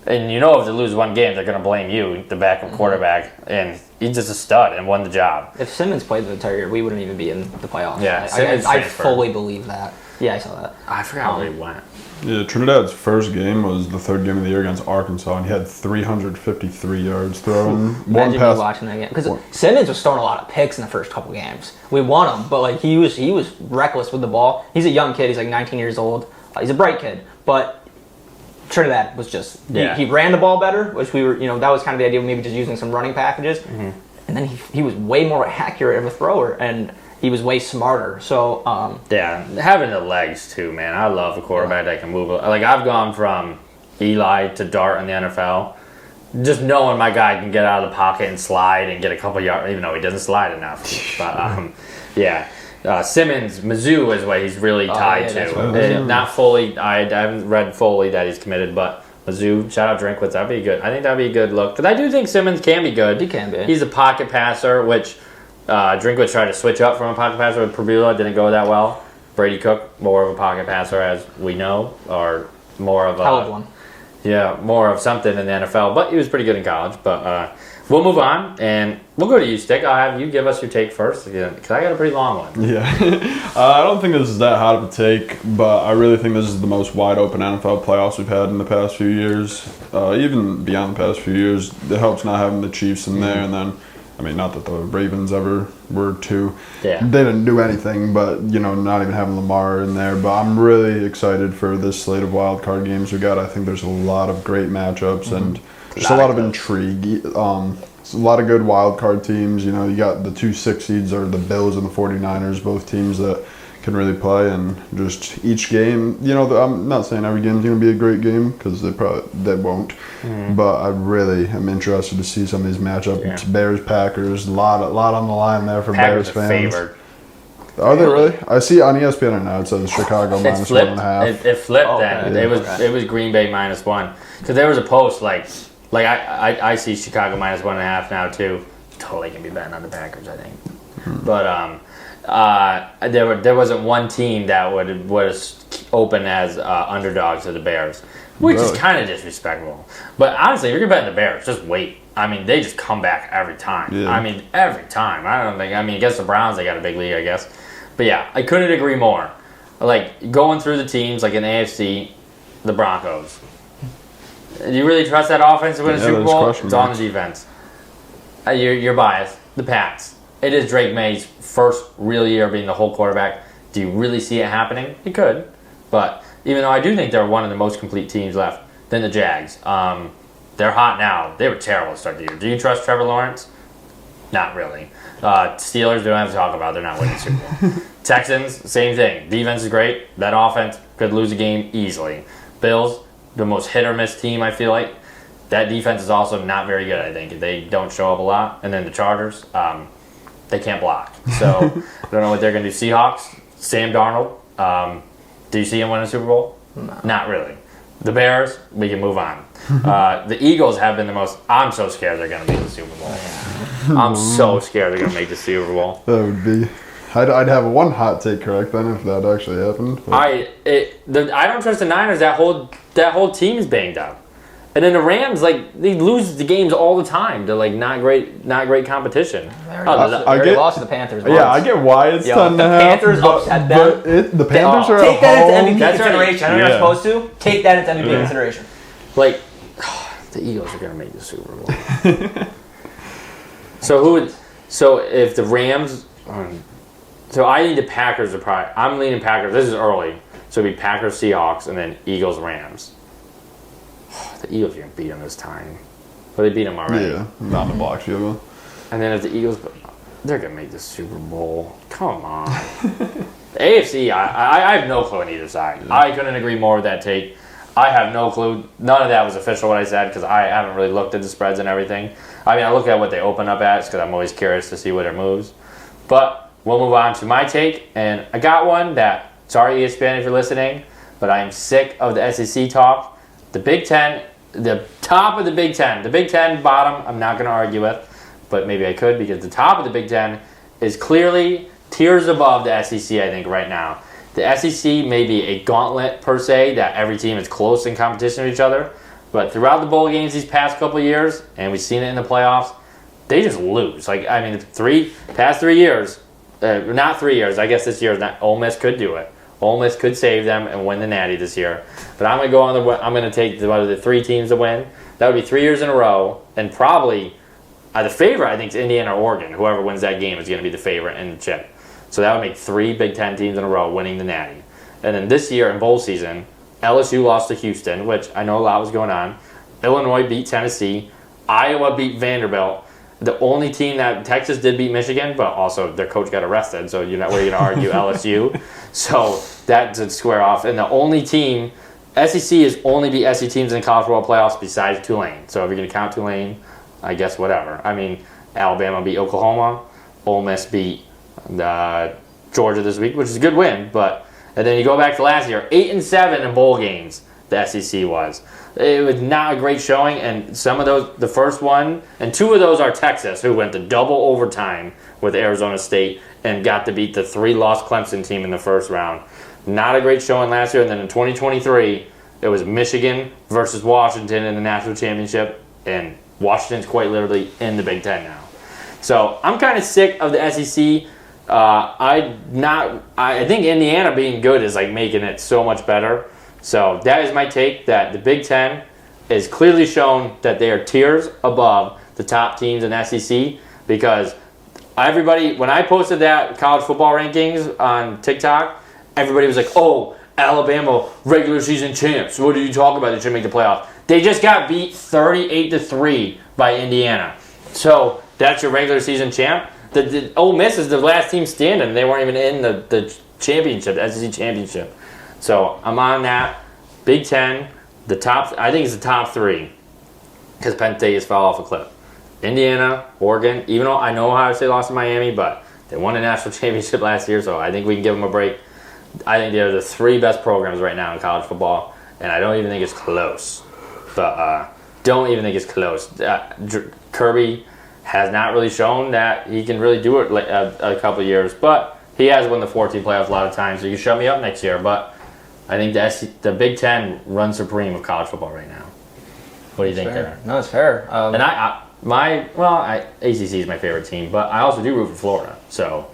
A: and you know if they lose one game they're going to blame you, the backup quarterback, and he's just a stud and won the job.
B: If Simmons played the entire year, we wouldn't even be in the playoffs.
A: Yeah,
B: I fully believe that. Yeah, I saw that.
A: I forgot where he went.
C: Yeah, Trinidad's first game was the third game of the year against Arkansas, and he had 353 yards thrown.
B: Imagine me watching that game, because Simmons was throwing a lot of picks in the first couple games. We won them, but like he was reckless with the ball. He's a young kid. He's like 19 years old. He's a bright kid, but Trinidad was just he ran the ball better, which we were that was kind of the idea of maybe just using some running packages, and then he was way more accurate of a thrower and. He was way smarter. So
A: having the legs too, man. I love a quarterback that can move. Like I've gone from Eli to Dart in the NFL. Just knowing my guy can get out of the pocket and slide and get a couple yards, even though he doesn't slide enough. But Simmons, Mizzou is what he's really tied to. Not fully. I haven't read fully that he's committed, but Mizzou, shout out Drinkwitz. That'd be good. I think that'd be a good look because I do think Simmons can be good.
B: He can be.
A: He's a pocket passer, which. Drinkwitz tried to switch up from a pocket passer with Purvula. Didn't go that well. Brady Cook, more of a pocket passer, as we know, or more of a...
B: Hell of one.
A: Yeah, more of something in the NFL, but he was pretty good in college. But we'll move on, and we'll go to you, Stick. I'll have you give us your take first, because I got a pretty long one.
C: Yeah. I don't think this is that hot of a take, but I really think this is the most wide-open NFL playoffs we've had in the past few years. Even beyond the past few years, it helps not having the Chiefs in there, and then... I mean, not that the Ravens ever were too. Yeah. They didn't do anything, but, not even having Lamar in there. But I'm really excited for this slate of wild card games we got. I think there's a lot of great matchups and just a lot of intrigue. A lot of good wild card teams. You got the 2 6 seeds are the Bills and the 49ers, both teams that can really play. And just each game, I'm not saying every game's going to be a great game because they won't. But I really am interested to see some of these matchups. Yeah. Bears, Packers, a lot on the line there for
A: Packers
C: Bears fans.
A: Favored.
C: Are they really? I see on ESPN right now it says Chicago minus
A: flipped.
C: 1.5.
A: It flipped then. Yeah. It was Green Bay minus 1 because there was a post like I see Chicago minus 1.5 now too. Totally can be betting on the Packers, I think. But there wasn't one team that was open as underdogs to the Bears, which is kind of disrespectful. But honestly, if you're gonna bet on the Bears, just wait. I mean, they just come back every time. Yeah. I mean, every time. Against the Browns, they got a big lead, I guess. But yeah, I couldn't agree more. Like going through the teams, like in the AFC, the Broncos. Do you really trust that offense to win a Super Bowl? It's on the defense. You're biased. The Pats. It is Drake May's first real year being the whole quarterback. Do you really see it happening? It could. But even though I do think they're one of the most complete teams left, then the Jags. They're hot now. They were terrible to start the year. Do you trust Trevor Lawrence? Not really. Steelers, we don't have to talk about. They're not winning the Super Bowl. Texans, same thing. Defense is great. That offense could lose a game easily. Bills, the most hit-or-miss team, I feel like. That defense is also not very good, I think. They don't show up a lot. And then the Chargers, they can't block. So I don't know what they're going to do. Seahawks, Sam Darnold. Do you see him win a Super Bowl?
B: No.
A: Not really. The Bears, we can move on. The Eagles have been the most... I'm so scared they're going to make the Super Bowl. I'm so scared they're going to make the Super Bowl.
C: That would be... I'd have one hot take correct then if that actually happened. But.
A: I don't trust the Niners. That whole team is banged up. And then the Rams, they lose the games all the time to not great competition.
B: They already lost to the Panthers.
C: Yeah, I get why it's 10.5.
B: The Panthers upset them.
C: The Panthers are
B: take
C: at
B: that
C: home.
B: into MVP consideration. I know you're not supposed to. Take that into MVP consideration.
A: The Eagles are going to make the Super Bowl. So who would? So if the Rams, so I think the Packers are probably. I'm leaning Packers. This is early, so it'd be Packers, Seahawks, and then Eagles, Rams. The Eagles are gonna beat them this time, but they beat them already.
C: Yeah, not the block field goal.
A: And then if the Eagles, they're gonna make the Super Bowl. Come on. The AFC, I have no clue on either side. Yeah. I couldn't agree more with that take. I have no clue. None of that was official what I said because I haven't really looked at the spreads and everything. I mean, I look at what they open up at because I'm always curious to see what their moves. But we'll move on to my take. And I got one that, sorry ESPN if you're listening, but I am sick of the SEC talk. The Big Ten, the top of the Big Ten. The Big Ten bottom, I'm not going to argue with, but maybe I could because the top of the Big Ten is clearly tiers above the SEC, I think, right now. The SEC may be a gauntlet, per se, that every team is close in competition with each other. But throughout the bowl games these past couple of years, and we've seen it in the playoffs, they just lose. Like, I mean, past 3 years, not 3 years, I guess this year, Ole Miss could do it. Ole Miss could save them and win the Natty this year. But I'm going to take the 3 teams to win. That would be 3 years in a row, and probably the favorite, I think, is Indiana or Oregon. Whoever wins that game is going to be the favorite in the chip. So that would make 3 Big Ten teams in a row winning the Natty. And then this year in bowl season, LSU lost to Houston, which I know a lot was going on. Illinois beat Tennessee. Iowa beat Vanderbilt. The only team that Texas did beat Michigan, but also their coach got arrested, so you're not really going to argue LSU. So that did square off. And the only team, SEC is only beat SEC teams in the college football playoffs besides Tulane. So if you're going to count Tulane, I guess whatever. I mean, Alabama beat Oklahoma. Ole Miss beat Georgia this week, which is a good win. And then you go back to last year, 8-7 in bowl games. The SEC was. It was not a great showing, and some of those, the first one, and 2 of those are Texas, who went to double overtime with Arizona State and got to beat the 3-loss Clemson team in the first round. Not a great showing last year. And then in 2023, it was Michigan versus Washington in the national championship, and Washington's quite literally in the Big Ten now. So I'm kind of sick of the SEC. I think Indiana being good is like making it so much better. So that is my take, that the Big Ten is clearly shown that they are tiers above the top teams in SEC, because everybody, when I posted that college football rankings on TikTok, everybody was like, oh, Alabama regular season champs. What are you talking about? They should make the playoffs. They just got beat 38-3 by Indiana. So that's your regular season champ. The Ole Miss is the last team standing. They weren't even in the championship, the SEC championship. So I'm on that. Big Ten, the top. I think it's the top 3, because Penn State has fell off a cliff. Indiana, Oregon. Even though I know Ohio State lost to Miami, but they won a national championship last year, so I think we can give them a break. I think they're the 3 best programs right now in college football, and I don't even think it's close. But don't even think it's close. Kirby has not really shown that he can really do it a couple of years, but he has won the 14 playoffs a lot of times, so you can shut me up next year. But I think the Big Ten runs supreme of college football right now. What do you think there?
B: No, it's fair.
A: And ACC is my favorite team, but I also do root for Florida. So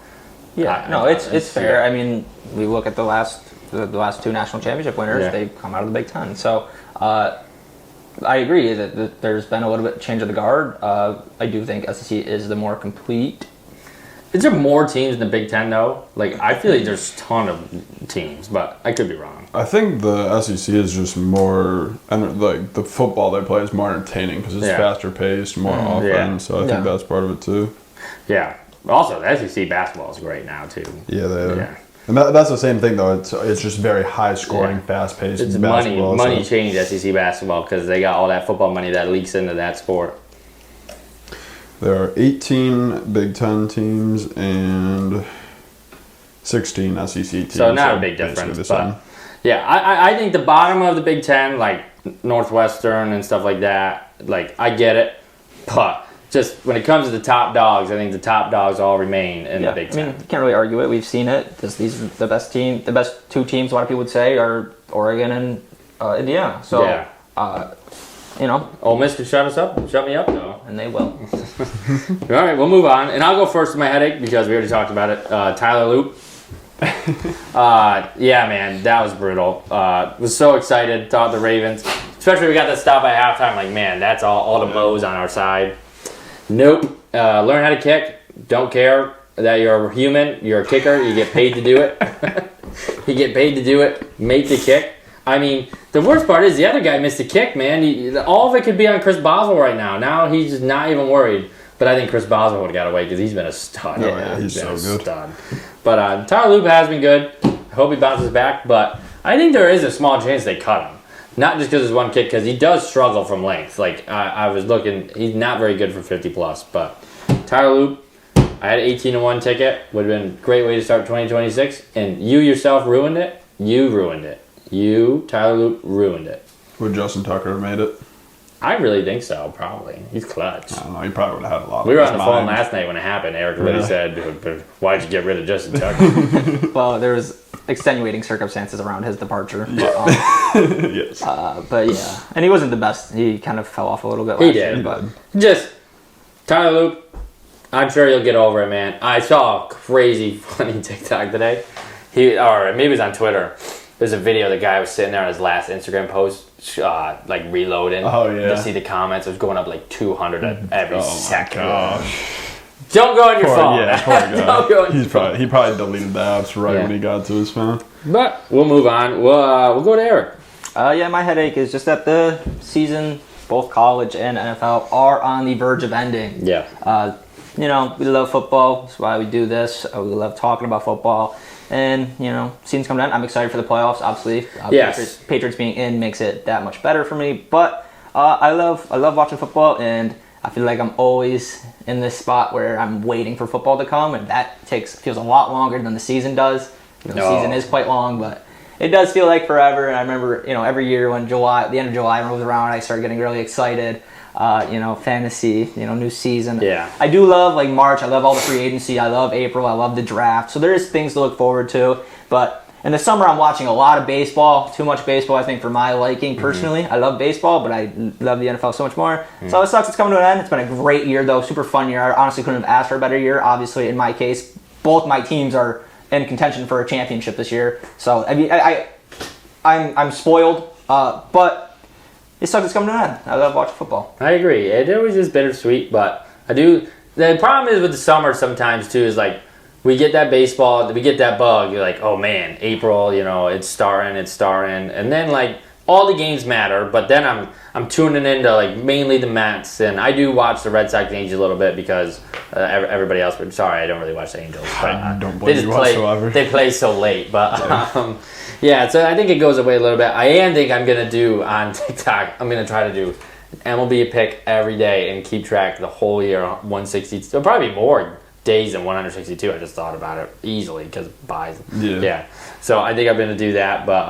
B: yeah, it's fair. I mean, we look at the last 2 national championship winners; they come out of the Big Ten. So I agree that there's been a little bit change of the guard. I do think SEC is the more complete.
A: Is there more teams in the Big Ten, though? Like, I feel like there's a ton of teams, but I could be wrong.
C: I think the SEC is just more, and like the football they play is more entertaining because it's faster paced, more offense. So I think that's part of it too.
A: Yeah. Also, the SEC basketball is great now too.
C: Yeah, they are. Yeah. And that's the same thing though. It's just very high scoring, fast paced.
A: It's money changed SEC basketball because they got all that football money that leaks into that sport.
C: There are 18 Big Ten teams and 16 SEC teams.
A: So not a big difference, but yeah, I think the bottom of the Big Ten, like Northwestern and stuff like that, like I get it, but just when it comes to the top dogs, I think the top dogs all remain in the Big Ten.
B: I mean, you can't really argue it. We've seen it. These are the best 2 teams. A lot of people would say are Oregon and Indiana. So
A: Ole Miss can shut me up though,
B: and they will.
A: All right, we'll move on, and I'll go first with my headache because we already talked about it. Tyler Loop. Yeah, man, that was brutal. Was so excited, thought the Ravens, especially we got that stop at halftime. Like, man, that's all the bows on our side. Nope. learn how to kick. Don't care that you're a human. You're a kicker. You get paid to do it. You get paid to do it. Make the kick. I mean, the worst part is the other guy missed a kick, man. All of it could be on Chris Boswell right now. Now he's just not even worried. But I think Chris Boswell would have got away because he's been a stud.
C: Yeah, he's so good.
A: Stud. But Tyler Loop has been good. I hope he bounces back. But I think there is a small chance they cut him. Not just because it's one kick, because he does struggle from length. Like, I was looking, he's not very good for 50+. But Tyler Loop, I had an 18-1 ticket. Would have been a great way to start 2026. And you yourself ruined it. You ruined it. You, Tyler Loop, ruined it.
C: Would Justin Tucker have made it?
A: I really think so, probably. He's clutch.
C: I don't know. He probably would have had a lot.
A: We were on the phone last night when it happened. Eric really said, why'd you get rid of Justin Tucker?
B: Well, there was extenuating circumstances around his departure.
C: Yes.
B: But yeah, and he wasn't the best. He kind of fell off a little bit last year. But
A: just, Tyler Loop, I'm sure you'll get over it, man. I saw a crazy funny TikTok today. Or maybe it was on Twitter. There's a video, the guy was sitting there on his last Instagram post, like reloading to see the comments. It was going up like 200 every second.
C: Gosh.
A: Don't go on your phone.
C: Yeah, poor guy. He probably deleted the apps when he got to his phone.
A: But we'll move on. We'll go to Eric.
B: Yeah, my headache is just that the season, both college and NFL, are on the verge of ending.
A: Yeah.
B: We love football. That's why we do this. We love talking about football. And, season's coming down. I'm excited for the playoffs, obviously.
A: Yes.
B: Patriots being in makes it that much better for me. But I love watching football, and I feel like I'm always in this spot where I'm waiting for football to come, and that feels a lot longer than the season does. The season is quite long, but it does feel like forever. And I remember, every year when the end of July rolls around, I start getting really excited. Fantasy, new season.
A: Yeah.
B: I do love March. I love all the free agency. I love April. I love the draft. So there's things to look forward to. But in the summer, I'm watching a lot of baseball. Too much baseball, I think, for my liking personally. I love baseball, but I love the NFL so much more. So it sucks it's coming to an end. It's been a great year, though. Super fun year. I honestly couldn't have asked for a better year. Obviously, in my case, both my teams are in contention for a championship this year. So I mean, I'm spoiled, but it sucks it's coming to an end. I love watching football. I
A: agree. It always is bittersweet, but I do. The problem is with the summer sometimes too is like we get that baseball, we get that bug. You're like, oh man, April, it's starting, and then like all the games matter. But then I'm tuning into like mainly the Mets, and I do watch the Red Sox Angels a little bit because everybody else. But sorry, I don't really watch the Angels.
C: I don't blame you whatsoever.
A: They play so late, but. Yeah, so I think it goes away a little bit. I think I'm going to do on TikTok, I'm going to try to do MLB pick every day and keep track the whole year, 162. There'll probably be more days than 162. I just thought about it easily because buys. Yeah. So I think I'm going to do that. But,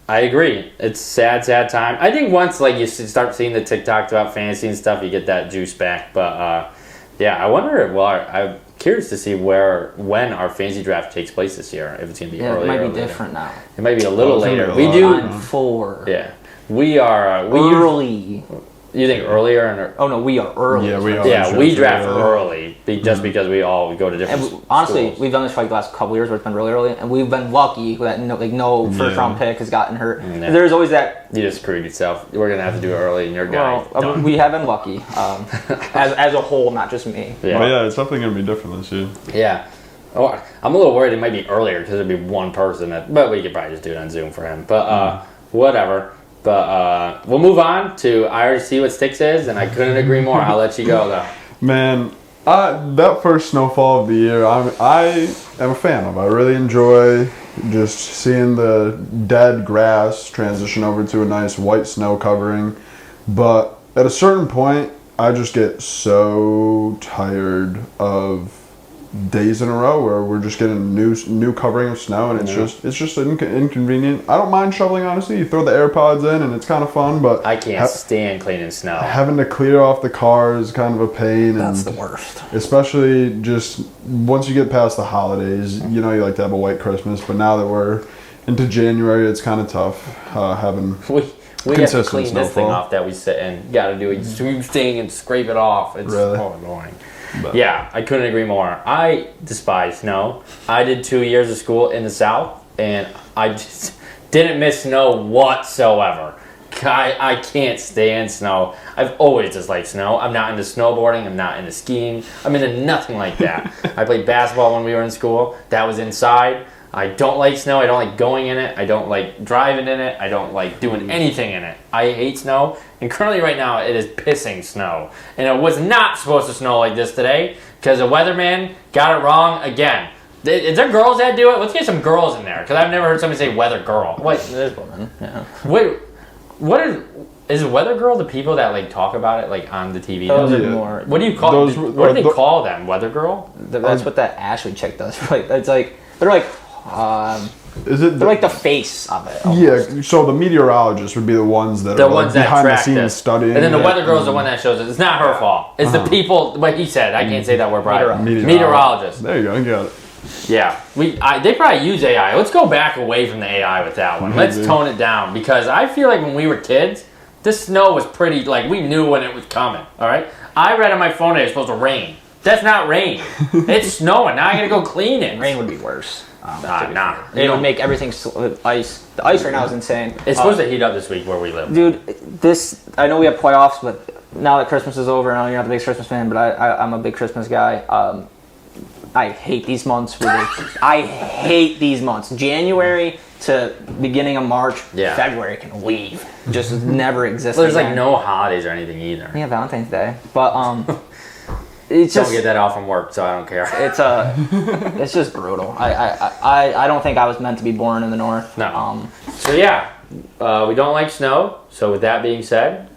A: I agree. It's sad time. I think once you start seeing the TikToks about fantasy and stuff, you get that juice back. But, I wonder, I'm curious to see when our fantasy draft takes place this year. If it's going to be earlier.
B: It might be different now.
A: It might be a little later.
B: We do 4.
A: Yeah, we are
B: early.
A: You think earlier?
B: Oh no, we are early.
C: Yeah, we are.
A: Yeah, we draft early just because we go to different.
B: And honestly,
A: schools.
B: We've done this for the last couple years where it's been really early, and we've been lucky that no first round pick has gotten hurt. Yeah. There's always that.
A: You just screwed yourself. We're gonna have to do it early, and your guy.
B: Well, we have been lucky, as a whole, not just me.
C: Yeah, it's definitely gonna be different this year.
A: Yeah. Oh, I'm a little worried it might be earlier because there'd be one person but we could probably just do it on Zoom for him. But whatever. But we'll move on to I already see what Sticks is, and I couldn't agree more. I'll let you go, though.
C: Man, that first snowfall of the year, I am a fan of. I really enjoy just seeing the dead grass transition over to a nice white snow covering. But at a certain point, I just get so tired of days in a row where we're just getting new covering of snow, and it's just inconvenient. I don't mind shoveling, honestly. You throw the AirPods in and it's kind of fun, but
A: I can't stand cleaning snow.
C: Having to clear off the car is kind of a pain.
B: That's the worst.
C: Especially just once you get past the holidays, you like to have a white Christmas, but now that we're into January, it's kind of tough having
A: we have to clean this thing off that we sit in. Got to do a sweep thing and scrape it off. It's so annoying. But. Yeah, I couldn't agree more. I despise snow. I did 2 years of school in the South, and I just didn't miss snow whatsoever. I can't stand snow. I've always disliked snow. I'm not into snowboarding. I'm not into skiing. I'm into nothing like that. I played basketball when we were in school. That was inside. I don't like snow. I don't like going in it. I don't like driving in it. I don't like doing anything in it. I hate snow. And currently right now it is pissing snow. And it was not supposed to snow like this today because the weatherman got it wrong again. Is there girls that do it? Let's get some girls in there because I've never heard somebody say weather girl. Wait,
B: There's women. Yeah.
A: wait, is weather girl the people that like talk about it like on the TV?
B: Those are more.
A: What do you call? What do they call them? Weather girl?
B: That's what that Ashley chick does. Like it's like they're like.
C: Is it
B: They're like the face of it.
C: Yeah, so the meteorologists would be the ones that
A: The
C: are
A: ones
C: like
A: that
C: behind the
A: track
C: scenes
A: this.
C: studying.
A: And then the
C: it.
A: weather girl is the one that shows it. It's not her fault. It's the people, like he said, I can't say that word right. Meteorologists.
C: There you go, you got it.
A: Yeah, they probably use AI. Let's go back away from the AI with that one. Let's tone it down because I feel like when we were kids, this snow was pretty, like we knew when it was coming, all right? I read on my phone that it was supposed to rain. That's not rain. It's snowing. Now I gotta go clean it.
B: Rain would be worse.
A: Nah.
B: It would make everything ice. The ice right now is insane.
A: It's supposed to heat up this week where we live.
B: Dude, I know we have playoffs, but now that Christmas is over, I know you're not the biggest Christmas fan, but I'm a big Christmas guy. I hate these months. I hate these months. January to beginning of March, February can leave. Just never exists.
A: Well, there's like no holidays or anything either.
B: Yeah, Valentine's Day. But it's just
A: don't get that off from work, so I don't care.
B: It's just brutal. I don't think I was meant to be born in the north.
A: No. So yeah, we don't like snow. So with that being said,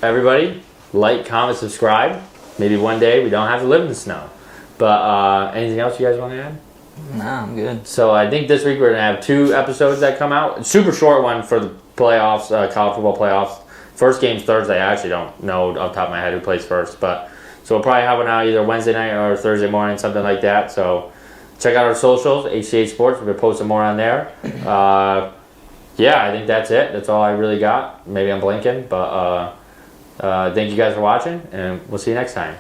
A: everybody like, comment, subscribe. Maybe one day we don't have to live in the snow. But anything else you guys want to add?
B: Nah, I'm good.
A: So I think this week we're gonna have 2 episodes that come out. Super short one for the playoffs, college football playoffs. First game's Thursday. I actually don't know off the top of my head who plays first, but. So we'll probably have one out either Wednesday night or Thursday morning, something like that. So check out our socials, HTH Sports. We'll be posting more on there. Yeah, I think that's it. That's all I really got. Maybe I'm blinking, but thank you guys for watching, and we'll see you next time.